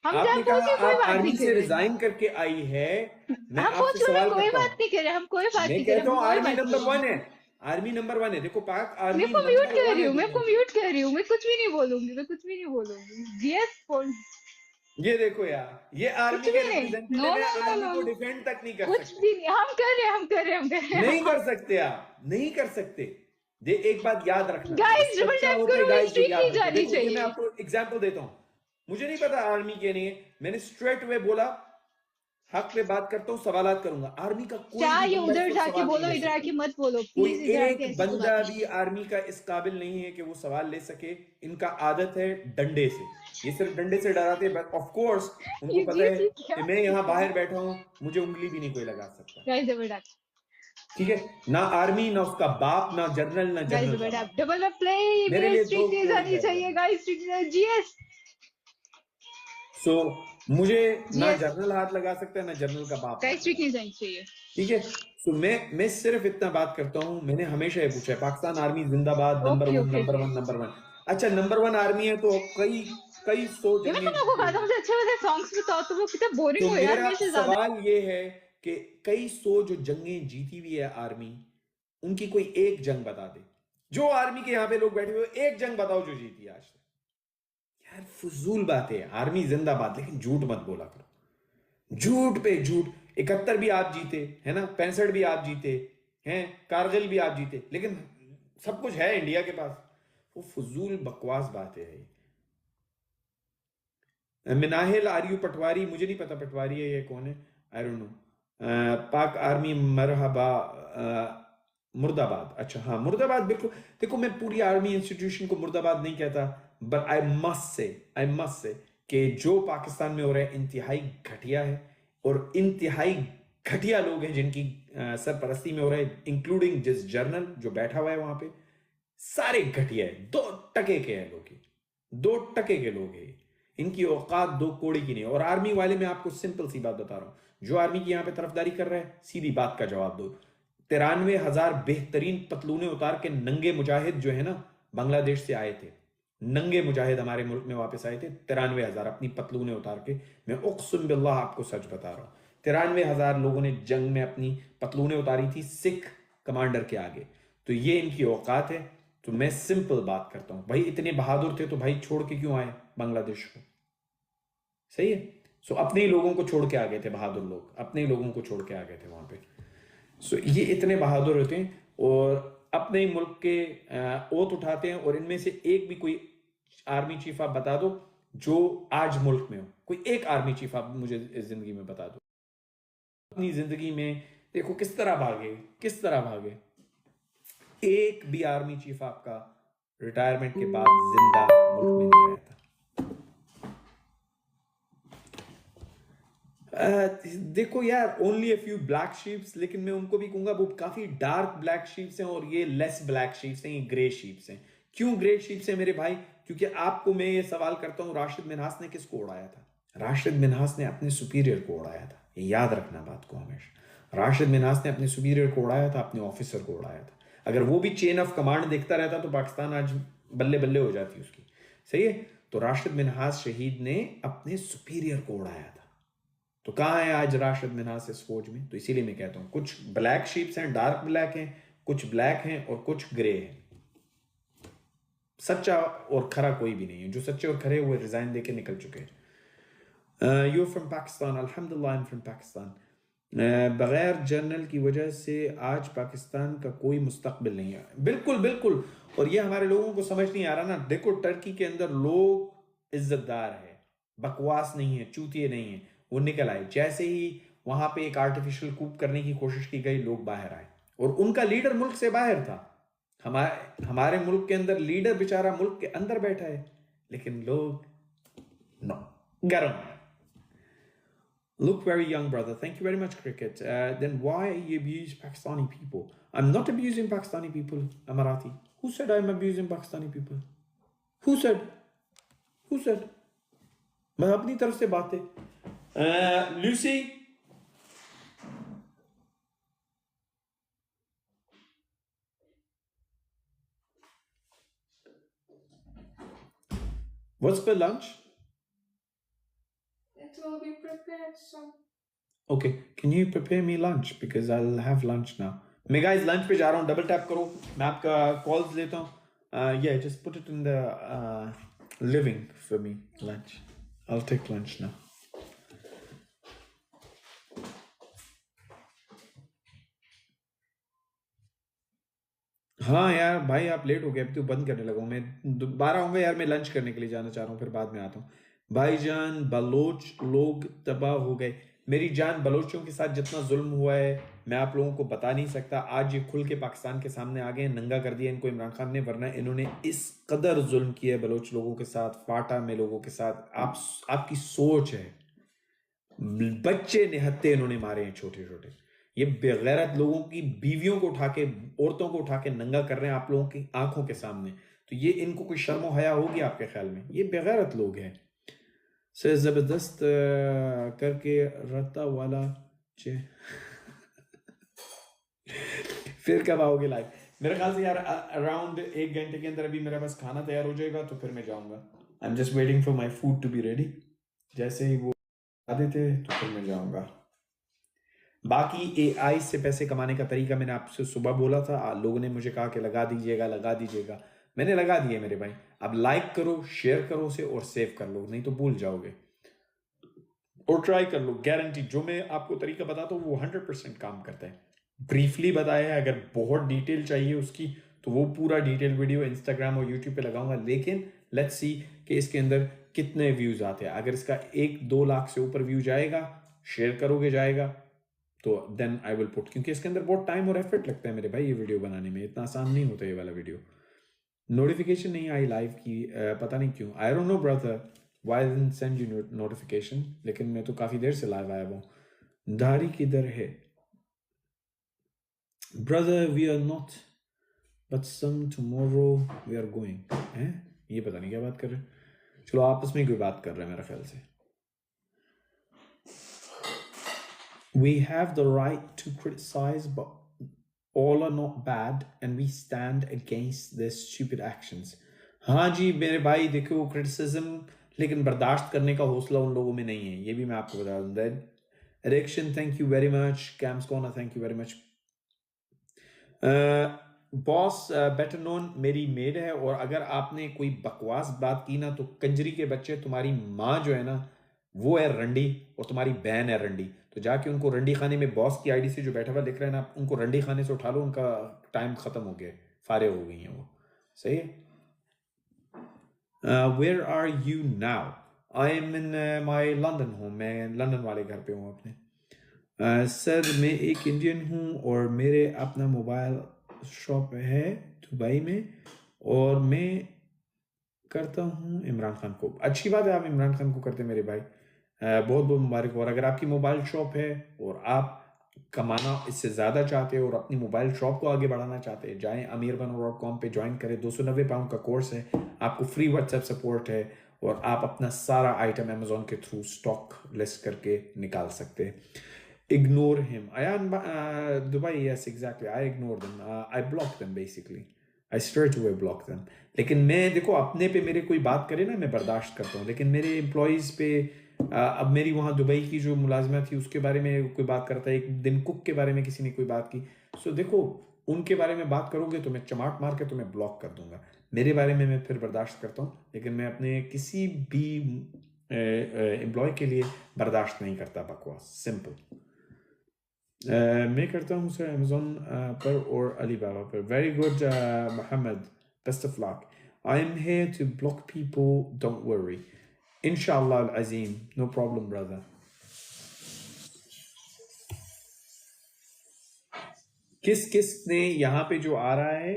हम जहाँ आपने पहुंच कहा की कोई आप बात नहीं आर्मी से करे। रिजाइन करके आई है। मैं हम पहुंच आपसे की सवाल कोई करता बात हूँ। नहीं करे, हम कोई बात मैं नहीं करे, कहता हम हूँ कोई आर्मी बात नंबर करे। वन है। आर्मी नंबर वन है, देखो पाक मैं आर्मी को म्यूट नंबर कर वन रही है हूँ, मैं को दुनिया की। म्यूट कर रही हूँ, मैं कुछ भी नहीं बोलूंगी, मैं कुछ भी नहीं बोलूंगी। जीएस ये देखो यार, ये कुछ आर्मी के भी नहीं। नो रिप्रेजेंटेटिव है, नो नो आर्मी नो को नो, डिफेंड तक नहीं कर कुछ सकते। भी नहीं। हम कर रहे हैं, हम कर रहे हैं, हम कर रहे नहीं हैं। कर सकते आप, नहीं कर सकते। दे एक बात याद रखना, ये गाइस डबल सच्चा टैप होता है करो, गाइस, जो स्ट्रीक याद नहीं रखो। जानी देखो ये मैं चाहिए। आपको एग्जांपल देता हूं। मुझे नहीं पता आर्मी के नहीं है, मैंने स्ट्रेट वे बोला, हक पे बात करता हूं, सवालात करूंगा। आर्मी का कोई भी चाहे बंदा इस उधर वक्त जाके सवाल नहीं बोलो, ले इधर सकता। आके मत बोलो कोई प्लीज, इधर आके एक ऐसी कोई बंदा बात भी नहीं। आर्मी का इस काबिल नहीं है कि वो सवाल ले सके। इनका आदत है डंडे से, ये सिर्फ डंडे से डराते हैं। ऑफ कोर्स उनको ये पता जी है जी क्या कि मैं यहाँ क्या? बाहर बैठा हूं, मुझे उंगली भी नहीं कोई लगा सकता। गाइस डबल टैप, ठीक है, ना आर्मी, ना उसका बाप, ना जनरल, ना गाइस जनरल डबल का टैप, बाप। डबल में प्ले। मेरे मेरे लिए दो स्ट्रीक नहीं कोई जानी है चाहिए नहीं। गाइस, स्ट्रीक जीएस सो मुझे ना जीएस। जनरल हाथ लगा सकता है, ना जनरल का बाप गाइस हाथ स्ट्रीक लगा नहीं सकता जानी चाहिए। है। ठीक है। सो मैं सिर्फ इतना बात करता हूं, मैंने हमेशा ये पूछा है, पाकिस्तान आर्मी जिंदाबाद, number okay one okay number okay. One number one. अच्छा नंबर वन आर्मी है तो कई कई सौ ये मैं जंगें तुम लोगों को जीती कहा था होगी। मुझे अच्छे वैसे सॉन्ग्स बताओ, तुम लोग कितने बोरिंग तो हो यार मेरा मेरे से ज्यादा। सवाल ये है कि कई सौ जो जंगें जीती हुई है आर्मी, उनकी कोई एक जंग बता दे। जो आर्मी के यहां पे लोग बैठे हुए, एक जंग बताओ जो जीती है आज तक। यार फजूल बात है, आर्मी जिंदाबाद, लेकिन झूठ मत बोला करो। झूठ पे झूठ। 71 भी आप जीते है ना, 65 भी आप जीते हैं, कारगिल भी आप जीते, लेकिन सब कुछ है इंडिया के पास। वो फजूल बकवास बात है ये। मिनाहिल आर्यू पटवारी, मुझे नहीं पता पटवारी है ये कौन है, आई डोंट नो। पाक आर्मी मरहबा, मुर्दाबाद। अच्छा हाँ मुर्दाबाद, बिल्कुल। देखो मैं पूरी आर्मी इंस्टीट्यूशन को मुर्दाबाद नहीं कहता, बट आई मस्ट से कि जो पाकिस्तान में हो रहा है इंतहाई घटिया है, और इंतहाई घटिया लोग हैं जिनकी सरपरस्ती में हो रहा है, इंक्लूडिंग जिस जर्नल जो बैठा हुआ है वहां पे। सारे घटिया है, 2 टके के हैं लोग, 2 टके के लोग हैं। इनकी औकात 2 कौड़ी की नहीं। और आर्मी वाले, मैं आपको सिंपल सी बात बता रहा हूं, जो आर्मी की यहां पे तरफदारी कर रहा है, सीधी बात का जवाब दो। 93,000 बेहतरीन पतलूने उतार के नंगे मुजाहिद जो है ना, बांग्लादेश से आए थे। नंगे मुजाहिद हमारे मुल्क में वापस आए थे, 93,000 अपनी पतलूने उतार के। मैं उक़्सम बिल्लाह आपको सच बता रहा हूं, 93,000 लोगों ने जंग में अपनी पतलूने उतारी थी सिख कमांडर के आगे। तो ये इनकी औकात है। तो मैं सिंपल बात करता हूं, भाई इतने बहादुर थे तो भाई छोड़ के क्यों आए बांग्लादेश को? सही है। सो अपने ही लोगों को छोड़ के आ गए थे, बहादुर लोग अपने ही लोगों को छोड़ के आ गए थे वहां पे। सो ये इतने बहादुर होते हैं और अपने ही मुल्क के ओथ उठाते हैं। और इनमें से एक भी कोई आर्मी चीफ आप बता दो जो आज मुल्क में हो, कोई एक आर्मी चीफ आप मुझे इस जिंदगी में बता दो। अपनी जिंदगी में देखो किस तरह भागे, किस तरह भागे। एक भी आर्मी चीफ आपका रिटायरमेंट के बाद जिंदा मुल्क में नहीं रहता। देखो यार, only a few black sheeps, लेकिन मैं उनको भी कहूंगा वो काफी डार्क ब्लैक शीप्स हैं, और ये लेस ब्लैक शीप्स हैं, ये ग्रे शीप्स हैं। क्यों ग्रे शीप्स हैं मेरे भाई? क्योंकि आपको मैं ये सवाल करता हूं, राशिद मिन्हास ने किसको उड़ाया था? राशिद मिन्हास ने अपने सुपीरियर को उड़ाया था। ये याद रखना बात को हमेशा। राशिद मिन्हास ने अपने सुपीरियर को उड़ाया था, अपने ऑफिसर को उड़ाया था। अगर वो भी चेन ऑफ कमांड देखता रहता तो पाकिस्तान आज बल्ले बल्ले हो जाती उसकी। सही है। तो राशिद मिन्हास शहीद ने अपने सुपीरियर को उड़ाया था। तो कहाँ है आज राशिद मिन्हास इस फौज में? तो इसीलिए मैं कहता हूं कुछ ब्लैक शीप्स हैं, डार्क ब्लैक हैं, कुछ ब्लैक हैं और कुछ ग्रे हैं। सच्चा और खरा कोई भी नहीं है। जो सच्चे और खरे वो रिजाइन देके निकल चुके हैं। You from Pakistan? अल्हम्दुलिल्लाह, आई एम फ्रॉम पाकिस्तान। बगैर जर्नल की वजह से आज पाकिस्तान का कोई मुस्तकबिल नहीं है। बिल्कुल बिल्कुल। और ये हमारे लोगों को समझ नहीं आ रहा ना। देखो टर्की के अंदर लोग इज्जतदार है, बकवास नहीं है, चूतिए नहीं है। वो निकल आए, जैसे ही वहां पे एक आर्टिफिशियल कूप करने की कोशिश की गई, लोग बाहर आए। और उनका लीडर मुल्क से बाहर था। हमारे मुल्क के अंदर लीडर बेचारा मुल्क के अंदर बैठा है, लेकिन लोग नो, गर्म। Look very young, brother. Thank you very much, Cricket. Then why you abuse Pakistani people? I'm not abusing Pakistani people, Amarati. Who said I'm abusing Pakistani people? Who said? Who said? मैं अपनी तरफ से बातें. Lucy. What's for lunch? It will be prepared soon. Okay, can you prepare me lunch because I'll have lunch now. मैं guys lunch पे जा रहा हूँ. Double tap करो. मैं आपका calls लेता हूँ. Yeah, just put it in the living for me. Lunch. I'll take lunch now. हाँ यार भाई आप लेट हो गए. अब तो बंद करने लगा हूँ. मैं दोबारा आऊँगा यार. मैं लंच करने के लिए जाना चाह रहा हूँ. फिर बाद में आता हूँ. भाईजान बलोच लोग तबाह हो गए. मेरी जान बलोचों के साथ जितना जुल्म हुआ है मैं आप लोगों को बता नहीं सकता. आज ये खुल के पाकिस्तान के सामने आ गए. नंगा कर दिया इनको इमरान खान ने. वरना इन्होंने इस कदर जुल्म किया है बलोच लोगों के साथ, फाटा में लोगों के साथ. आपकी सोच है. बच्चे निहत्ते इन्होंने मारे हैं छोटे छोटे. ये बेगैरत लोगों की बीवियों को उठा के, औरतों को उठा के नंगा कर रहे हैं आप लोगों की आंखों के सामने. तो ये इनको कोई शर्म और हया होगी आपके ख्याल में? ये बेगैरत लोग हैं. से जबरदस्त करके रत्ता वाला चे फिर कब आओगे लाइव? मेरे ख्याल से यार अराउंड 1 घंटे के अंदर अभी मेरे पास खाना तैयार हो जाएगा तो फिर मैं जाऊंगा. I am just waiting for my food to be ready. जैसे ही वो आ देते तो फिर मैं जाऊंगा. बाकी AI से पैसे कमाने का तरीका मैंने आपसे सुबह बोला था. लोगों ने मुझे कहा कि लगा दीजिएगा. मैंने लगा दिए मेरे भाई. अब लाइक करो, शेयर करो उसे और सेव कर लो, नहीं तो भूल जाओगे. और ट्राई कर लो. गारंटी जो मैं आपको तरीका बताता हूँ वो 100% काम करता है. ब्रीफली बताया है. अगर बहुत डिटेल चाहिए उसकी तो वो पूरा डिटेल वीडियो इंस्टाग्राम और यूट्यूब पे लगाऊंगा. लेकिन लेट्स सी कि इसके अंदर कितने व्यूज आते हैं. अगर इसका 1-2 लाख से ऊपर व्यू जाएगा, शेयर करोगे जाएगा, तो देन आई विल पुट. क्योंकि इसके अंदर बहुत टाइम और एफर्ट लगता है मेरे भाई ये वीडियो बनाने में. इतना आसान नहीं होता ये वाला वीडियो. नोटिफिकेशन नहीं आई लाइव की. पता नहीं क्यों. I don't know brother why didn't send you notification. लेकिन मैं तो काफी देर से लाइव आया हूँ. दाढ़ी किधर है brother? We are not but some tomorrow we are going. हैं ये पता नहीं क्या बात कर रहे हैं. चलो आपस में कोई बात कर रहे हैं मेरे ख्याल से. We have the right to criticize, but all are not bad and we stand against their stupid actions. हाँ जी मेरे भाई देखो क्रिटिसिज्म लेकिन बर्दाश्त करने का हौसला उन लोगों में नहीं है. ये भी मैं आपको बता दूं. Erection thank you very much. Camps corner thank you very much. Boss better known मेरी मेड है. और अगर आपने कोई बकवास बात की ना तो कंजरी के बच्चे, तुम्हारी माँ जो है ना वो है रंडी और तुम्हारी बहन है रंडी. तो जाके उनको रंडी खाने में बॉस की आईडी से जो बैठा हुआ दिख रहा है ना, उनको रंडी खाने से उठा लो. उनका टाइम खत्म हो गया. फारे हो गई हैं वो. सही है. Where are you now? I am in my London home. मैं लंदन वाले घर पे हूँ अपने. सर मैं एक इंडियन हूँ और मेरे अपना मोबाइल शॉप है दुबई में और मैं करता हूँ इमरान खान को. अच्छी बात है आप इमरान खान को करते मेरे भाई. बहुत बहुत मुबारक. और अगर आपकी मोबाइल शॉप है और आप कमाना इससे ज़्यादा चाहते हो और अपनी मोबाइल शॉप को आगे बढ़ाना चाहते हैं, जाएं amirbano.com पे ज्वाइन करें. 290 पाउंड का कोर्स है. आपको फ्री व्हाट्सएप सपोर्ट है और आप अपना सारा आइटम अमेजोन के थ्रू स्टॉक लिस्ट करके निकाल सकते हैं. Ignore him. Ayan, Dubai, yes, exactly. I ignore them. I block them basically. I straight away block them. लेकिन मैं देखो अपने पे मेरे कोई बात करे ना मैं बर्दाश्त करता हूँ. लेकिन मेरे एम्प्लॉयज़ पे अब मेरी वहाँ दुबई की जो मुलाजमत थी उसके बारे में कोई बात करता है. एक दिन कुक के बारे में किसी ने कोई बात की. सो देखो उनके बारे में बात करोगे तो मैं चमाट मार के तुम्हें ब्लॉक कर दूंगा. मेरे बारे में मैं फिर बर्दाश्त करता हूँ. लेकिन मैं अपने किसी भी एम्प्लॉय के लिए बर्दाश्त नहीं करता बकवास. सिंपल. मैं करता हूँ सर अमेजोन पर और अलीबाबा पर. Very good Mohammed. Best of luck. I am here to block people. Don't worry. इंशाल्लाह अजीम. No problem brother. किस ने यहाँ पे जो आ रहा है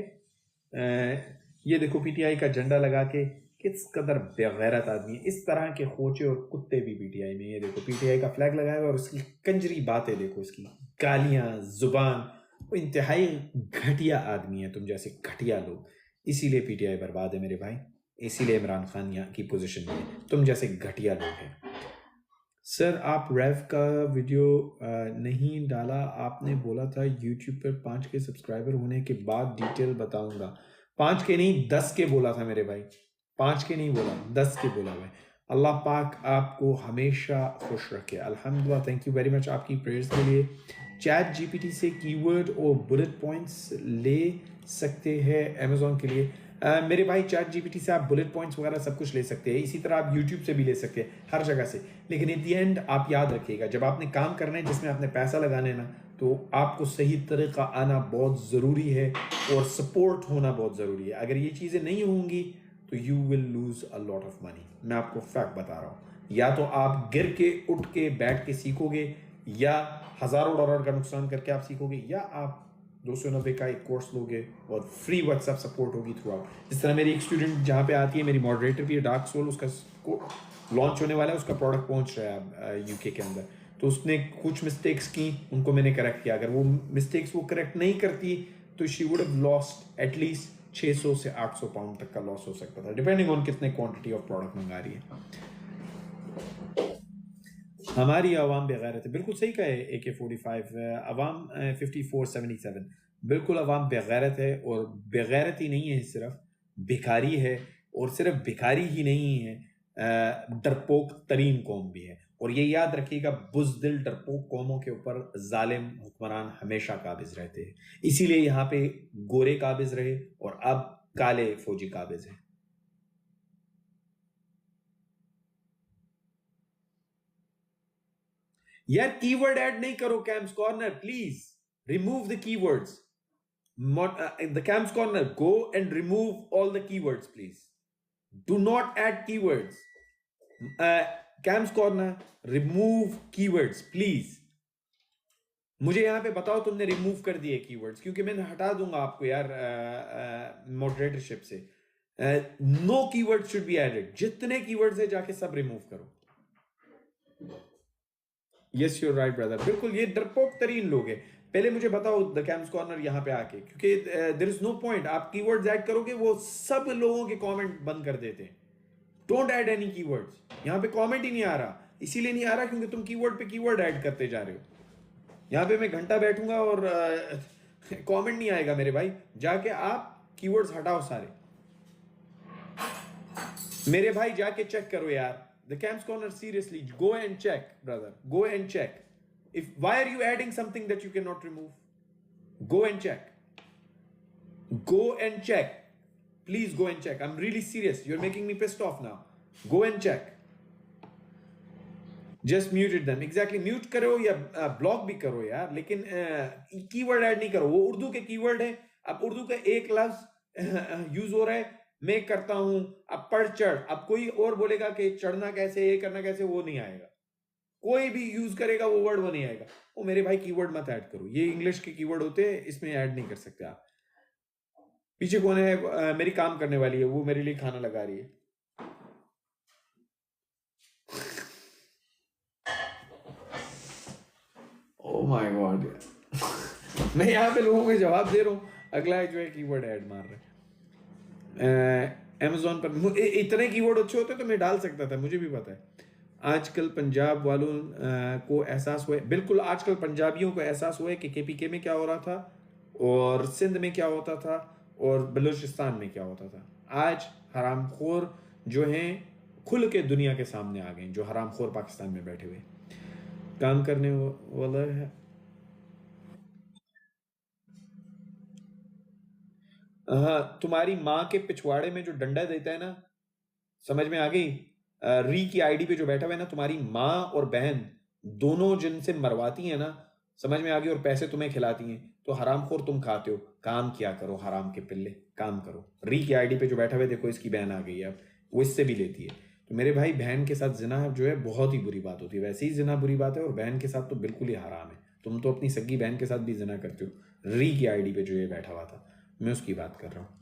ये देखो पीटीआई का झंडा लगा के. किस कदर बेगैरत आदमी है. इस तरह के खोचे और कुत्ते भी पीटीआई में. ये देखो पीटीआई का फ्लैग लगाया हुआ और उसकी कंजरी बातें देखो. इसकी गालियां जुबान. वो इंतहाई घटिया आदमी है. तुम जैसे घटिया लोग इसीलिए पीटीआई बर्बाद है मेरे भाई, इसीलिए इमरान खान यहाँ की पोजीशन में है, तुम जैसे घटिया लोग हैं। सर आप रेव का वीडियो नहीं डाला, आपने बोला था यूट्यूब पर 5 के सब्सक्राइबर होने के बाद डिटेल बताऊंगा। 5 के नहीं 10 के बोला था मेरे भाई, 5 के नहीं बोला, 10 के बोला भाई। अल्लाह पाक आपको हमेशा खुश रखे, अल्हम्दुलिल्लाह। थैंक यू वेरी मच आपकी प्रेयर्स के लिए। चैट जीपीटी से कीवर्ड और बुलेट पॉइंट्स ले सकते हैं अमेजोन के लिए। मेरे भाई चैट जीपीटी से आप बुलेट पॉइंट्स वगैरह सब कुछ ले सकते हैं, इसी तरह आप यूट्यूब से भी ले सकते हैं, हर जगह से। लेकिन एट दी एंड आप याद रखिएगा, जब आपने काम करना है जिसमें आपने पैसा लगाना है ना, तो आपको सही तरीका आना बहुत ज़रूरी है और सपोर्ट होना बहुत ज़रूरी है। अगर ये चीज़ें नहीं होंगी तो you will lose a lot of money. मैं आपको फैक्ट बता रहा हूँ, या तो आप गिर के उठ के बैठ के सीखोगे, या हज़ारों डॉलर का नुकसान करके आप सीखोगे, या आप 290 का एक कोर्स लोगे और फ्री व्हाट्सएप सपोर्ट होगी थ्रू आउट। जिस तरह मेरी एक स्टूडेंट जहाँ पे आती है, मेरी मॉडरेटर भी है, डार्क सोल, उसका लॉन्च होने वाला है, उसका प्रोडक्ट पहुँच रहा है अब यूके के अंदर। तो उसने कुछ मिस्टेक्स की, उनको मैंने करेक्ट किया। अगर वो मिस्टेक्स वो करेक्ट नहीं करती तो she would have lost at least 600 से 800 पाउंड तक का लॉस हो सकता था, डिपेंडिंग ऑन कितने क्वांटिटी ऑफ प्रोडक्ट मंगा रही है। हमारी आवाम बेगैरत है, बिल्कुल सही कहा है AK45। आवाम 5477, बिल्कुल आवाम बेगैरत है, और बेगैरत ही नहीं है, सिर्फ भिखारी है, और सिर्फ भिखारी ही नहीं है, डरपोक तरीन कौम भी है। और ये याद रखिएगा, बुज़दिल डरपोक कौमों के ऊपर जालिम हुक्मरान हमेशा काबिज रहते हैं, इसीलिए यहाँ पे गोरे काबिज रहे और अब काले फौजी काबिज हैं। यार कीवर्ड ऐड नहीं करो camps corner, please remove the keywords. The camps corner, go and remove all the keywords please, do not add keywords. Camps corner, remove keywords please. मुझे यहां पे बताओ तुमने रिमूव कर दिए कीवर्ड्स, क्योंकि मैं हटा दूंगा आपको यार मॉडरेटरशिप से। No keyword should be added, जितने कीवर्ड्स है जाके सब रिमूव करो। यस यूर राइट ब्रदर, बिल्कुल ये डरपोक तरीन लोग हैं। पहले मुझे बताओ द कैम्स कॉर्नर यहाँ पे आके, क्योंकि देयर इज नो पॉइंट, आप कीवर्ड्स ऐड करोगे वो सब लोगों के कमेंट बंद कर देते हैं। डोंट ऐड एनी कीवर्ड्स, यहाँ पे कमेंट ही नहीं आ रहा, इसीलिए नहीं आ रहा क्योंकि तुम कीवर्ड पे कीवर्ड ऐड करते जा रहे हो। यहाँ पे मैं घंटा बैठूंगा और कमेंट नहीं आएगा मेरे भाई, जाके आप कीवर्ड्स हटाओ सारे। मेरे भाई जाके चेक करो यार, the Camps Corner, seriously, go and check, brother. Go and check. Why are you adding something that you cannot remove? Go and check. Go and check. Please go and check. I'm really serious. You're making me pissed off now. Go and check. Just muted them. Exactly. Mute करो या block भी करो यार, लेकिन keyword add नहीं करो। वो उर्दू के कीवर्ड है, अब उर्दू का एक लफ्ज यूज हो रहा है, मैं करता हूं, अब पढ़ चढ़, अब कोई और बोलेगा कि चढ़ना कैसे, ये करना कैसे, वो नहीं आएगा। कोई भी यूज करेगा वो वर्ड, वो नहीं आएगा। वो मेरे भाई कीवर्ड मत ऐड करो, ये इंग्लिश के कीवर्ड होते हैं, इसमें ऐड नहीं कर सकते आप। पीछे कौन है? मेरी काम करने वाली है, वो मेरे लिए खाना लगा रही है। ओह माय गॉड, मैं यहाँ पे लोगों को जवाब दे रहा हूँ, अगला जो है कीवर्ड ऐड मार रहा है। अमेजोन पर इतने कीवर्ड अच्छे होते तो मैं डाल सकता था, मुझे भी पता है। आजकल पंजाब वालों को एहसास हुआ है, बिल्कुल आजकल पंजाबियों को एहसास हुआ है कि KPK में क्या हो रहा था, और सिंध में क्या होता था, और बलूचिस्तान में क्या होता था। आज हरामखोर जो हैं खुल के दुनिया के सामने आ गए, जो हरामखोर पाकिस्तान में बैठे हुए काम करने वाला है। हाँ, तुम्हारी माँ के पिछवाड़े में जो डंडा देता है ना, समझ में आ गई? री की आईडी पे जो बैठा हुआ है ना, तुम्हारी माँ और बहन दोनों जिनसे मरवाती हैं ना, समझ में आ गई, और पैसे तुम्हें खिलाती हैं, तो हरामखोर तुम खाते हो। काम किया करो हराम के पिल्ले, काम करो। री की आईडी पे जो बैठा हुआ है, देखो इसकी बहन आ गई है, अब वो इससे भी लेती है। तो मेरे भाई बहन के साथ जिना जो है बहुत ही बुरी बात होती है, वैसे ही जिना बुरी बात है, और बहन के साथ तो बिल्कुल ही हराम है। तुम तो अपनी सगी बहन के साथ भी जिना करते हो। री की आईडी पे जो ये बैठा हुआ था, मैं उसकी बात कर रहा हूँ।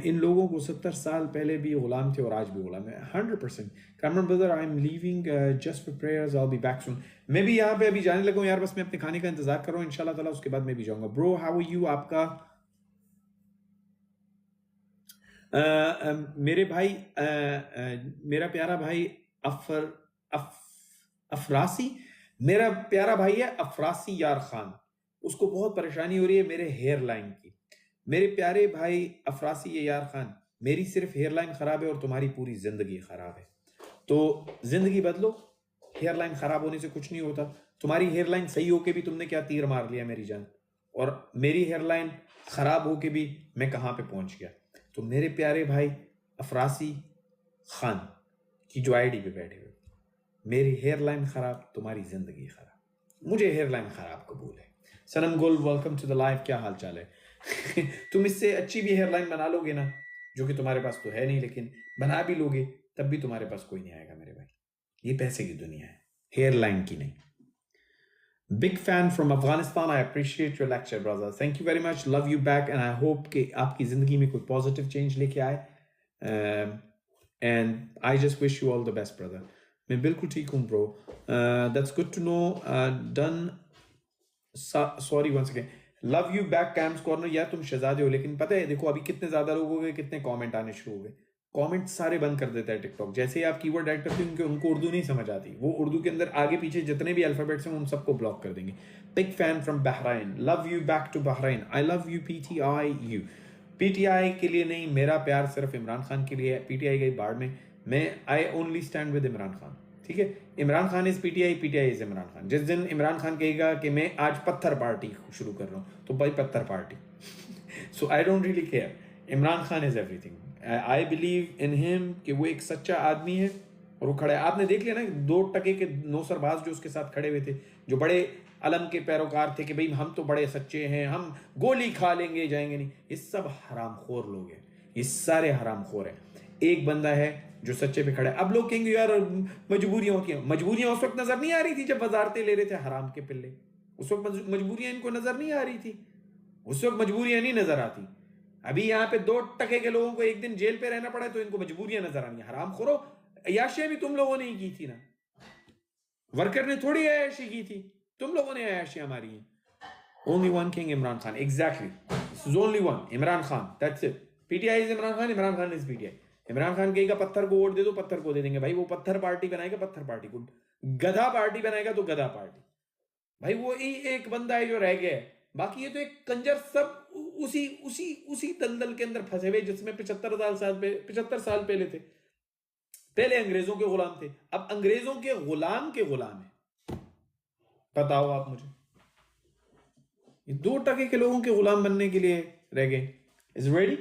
इन लोगों को 70 साल पहले भी गुलाम थे और आज भी गुलाम है। 100%। Cameron brother, I am leaving just for prayers, I will be back soon. मैं भी यहाँ पे अभी जाने लगा हूँ यार, बस मैं अपने खाने का इंतजार कर रहा हूँ, इंशाल्लाह ताला उसके बाद मैं भी जाऊँगा। Bro how are you? आपका मेरे भाई मेरा प्यारा भाई अफरासी, मेरा प्यारा भाई है अफरासी यार खान, उसको बहुत परेशानी हो रही है मेरे हेयर लाइन की। मेरे प्यारे भाई अफरासी ये यार खान, मेरी सिर्फ हेयर लाइन खराब है और तुम्हारी पूरी जिंदगी खराब है, तो जिंदगी बदलो। हेयर लाइन खराब होने से कुछ नहीं होता। तुम्हारी हेयर लाइन सही होके भी तुमने क्या तीर मार लिया मेरी जान, और मेरी हेयर लाइन खराब होके भी मैं कहां पे पहुंच गया। तो मेरे प्यारे भाई अफरासी खान की जो आईडी पे बैठे हुए, मेरी हेयर लाइन खराब, तुम्हारी जिंदगी खराब। मुझे हेयर लाइन खराब कबूल है। सनम गुल, वेलकम टू द लाइव, क्या हाल चाल है? तुम इससे अच्छी भी हेयर लाइन बना लोगे ना, जो कि तुम्हारे पास तो है नहीं, लेकिन बना भी लोगे तब भी तुम्हारे पास कोई नहीं आएगा मेरे भाई। ये पैसे की दुनिया है, हेयर लाइन की नहीं। Big fan from Afghanistan, I appreciate your lecture brother, thank you very much, love you back, and I hope कि आपकी जिंदगी में कोई पॉजिटिव चेंज लेके आए, and I just wish you all the best brother. मैं बिल्कुल ठीक हूँ bro, that's good to know, done, sorry once again, love you back Cams corner. यार तुम शहजादे हो, लेकिन पता है देखो अभी कितने ज्यादा लोग हो गए, कितने कमेंट आने शुरू हो गए। कमेंट सारे बंद कर देता है टिकटॉक, जैसे ही आप कीवर्ड ऐड करते हो उनको उर्दू नहीं समझ आती, वो उर्दू के अंदर आगे पीछे जितने भी अल्फाबेट्स हैं उन सबको ब्लॉक कर देंगे। Big fan from Bahrain, love you back to Bahrain, I love you PTI you. PTI के लिए नहीं, मेरा प्यार सिर्फ इमरान खान के लिए है। पीटीआई गई बाढ़ में, मैं I only stand with Imran Khan, ठीक है। Imran Khan is PTI, PTI is Imran Khan. जिस दिन इमरान खान कहेगा कि मैं आज पत्थर पार्टी शुरू कर रहा हूँ, तो भाई पत्थर party. So I don't really care, Imran Khan is everything. I believe in him कि वो एक सच्चा आदमी है और वो खड़ा है। आपने देख लिया ना 2 टके के नौसरबाज जो उसके साथ खड़े हुए थे, जो बड़े अलम के पैरोकार थे कि भाई हम तो बड़े सच्चे हैं, हम गोली खा लेंगे जाएंगे नहीं, ये सब हरामखोर लोग हैं, ये सारे हरामखोर हैं। एक बंदा है जो सच्चे पे खड़ा है। अब लोग कहेंगे यार मजबूरियां होती हैं, मजबूरियां उस वक्त नजर नहीं आ रही थी जब वजारतें ले रहे थे हराम के पिल्ले, उस वक्त मजबूरियां इनको नजर नहीं आ रही थी, उस वक्त मजबूरियां नहीं नजर आती। अभी यहाँ पे 2 टके के लोगों को एक दिन जेल पे रहना पड़ा तो इनको मजबूरियां नजर आनी। हराम खोरो, अयाशियां भी तुम लोगों ने ही की थी ना, वर्कर ने थोड़ी अयाशी की थी, तुम लोगों ने अयाशियां मारी हैं। Only one king Imran Khan, exactly, this is only one Imran Khan, that's it. PTI is Imran Khan, Imran Khan is PTI. Imran Khan कहेगा पत्थर को वोट दे दो, पत्थर को दे देंगे भाई। वो पत्थर पार्टी बनाएगा, पत्थर पार्टी को, गधा पार्टी बनाएगा तो गधा पार्टी। भाई वो ही एक बंदा है जो रह गया है, बाकी ये तो एक कंजर सब उसी दलदल के अंदर फंसे हुए जिसमें 75 साल पहले थे। पहले अंग्रेजों के गुलाम थे, अब अंग्रेजों के गुलाम है। बताओ आप मुझे, ये 2 टके के लोगों के गुलाम बनने के लिए रह गए। Is ready?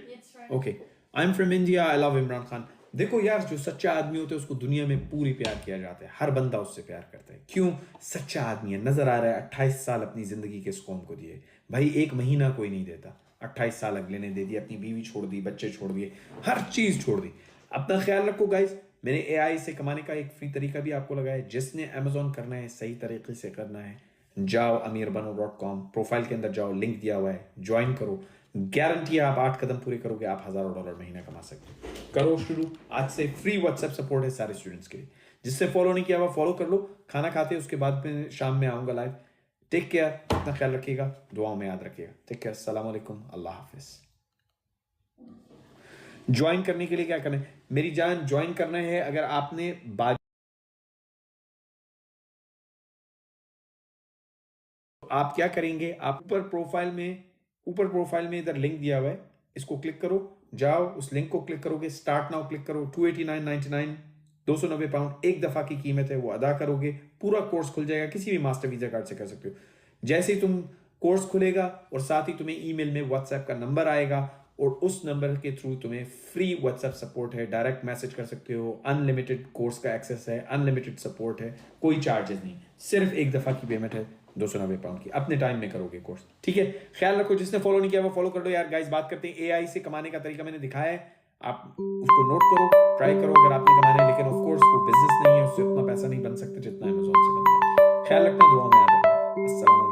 Okay, I am from India, I love Imran Khan. देखो यार, जो सच्चा आदमी होता है उसको दुनिया में पूरी प्यार किया जाता है, हर बंदा उससे प्यार करता है। क्यों? सच्चा आदमी है। नजर आ रहा है 28 साल अपनी जिंदगी के इस कौम को दिए भाई, 1 महीना कोई नहीं देता। 28 साल अगले ने दे दिए, अपनी बीवी छोड़ दी, बच्चे छोड़ दिए, हर चीज छोड़ दी। अपना ख्याल रखो गाइस। मैंने एआई से कमाने का एक फ्री तरीका भी आपको लगाया, जिसने अमेजोन करना है सही तरीके से करना है, जाओ amirbano.com, प्रोफाइल के अंदर जाओ, लिंक दिया हुआ है, ज्वाइन करो। गारंटी है आप 8 कदम पूरे करोगे, आप $1000 महीना कमा सकते हो। करो शुरू आज से। फ्री व्हाट्सएप सपोर्ट है सारे स्टूडेंट्स के लिए। जिससे फॉलो नहीं किया हुआ फॉलो कर लो। खाना खाते उसके बाद में शाम में आऊंगा लाइव। टेक केयर, अपना ख्याल रखिएगा, दुआओं में याद रखिएगा। टेक केयर, अस्सलाम वालेकुम, अल्लाह हाफिज। ज्वाइन करने के लिए क्या करना है मेरी जान? ज्वाइन करना है अगर आपने आप क्या करेंगे, आप ऊपर प्रोफाइल में इधर लिंक दिया हुआ है, इसको क्लिक करो, जाओ उस लिंक को क्लिक करोगे, स्टार्ट नाउ क्लिक करो, 289.99 290 पाउंड एक दफा की कीमत है, वो अदा करोगे, पूरा कोर्स खुल जाएगा। किसी भी मास्टर वीजा कार्ड से कर सकते हो। जैसे ही तुम कोर्स खुलेगा और साथ ही तुम्हें ईमेल में व्हाट्सएप का नंबर आएगा और उस नंबर के थ्रू तुम्हें फ्री व्हाट्सएप सपोर्ट है, डायरेक्ट मैसेज कर सकते हो, अनलिमिटेड कोर्स का एक्सेस है, अनलिमिटेड सपोर्ट है, कोई चार्जेस नहीं, सिर्फ एक दफा की पेमेंट है 290 पाउंड की। अपने टाइम में करोगे कोर्स, ठीक है? ख्याल रखो, जिसने फॉलो नहीं किया वो फॉलो कर लो यार। गाइस बात करते हैं एआई से कमाने का तरीका, मैंने दिखाया है, आप उसको नोट करो, ट्राई करो अगर आपने कमाना है। लेकिन ऑफ कोर्स वो बिजनेस नहीं है, उससे उतना पैसा नहीं बन सकता जितना अमेज़न से बनता है। ख्याल रखना, दुआ में याद रखना। अस्सलाम।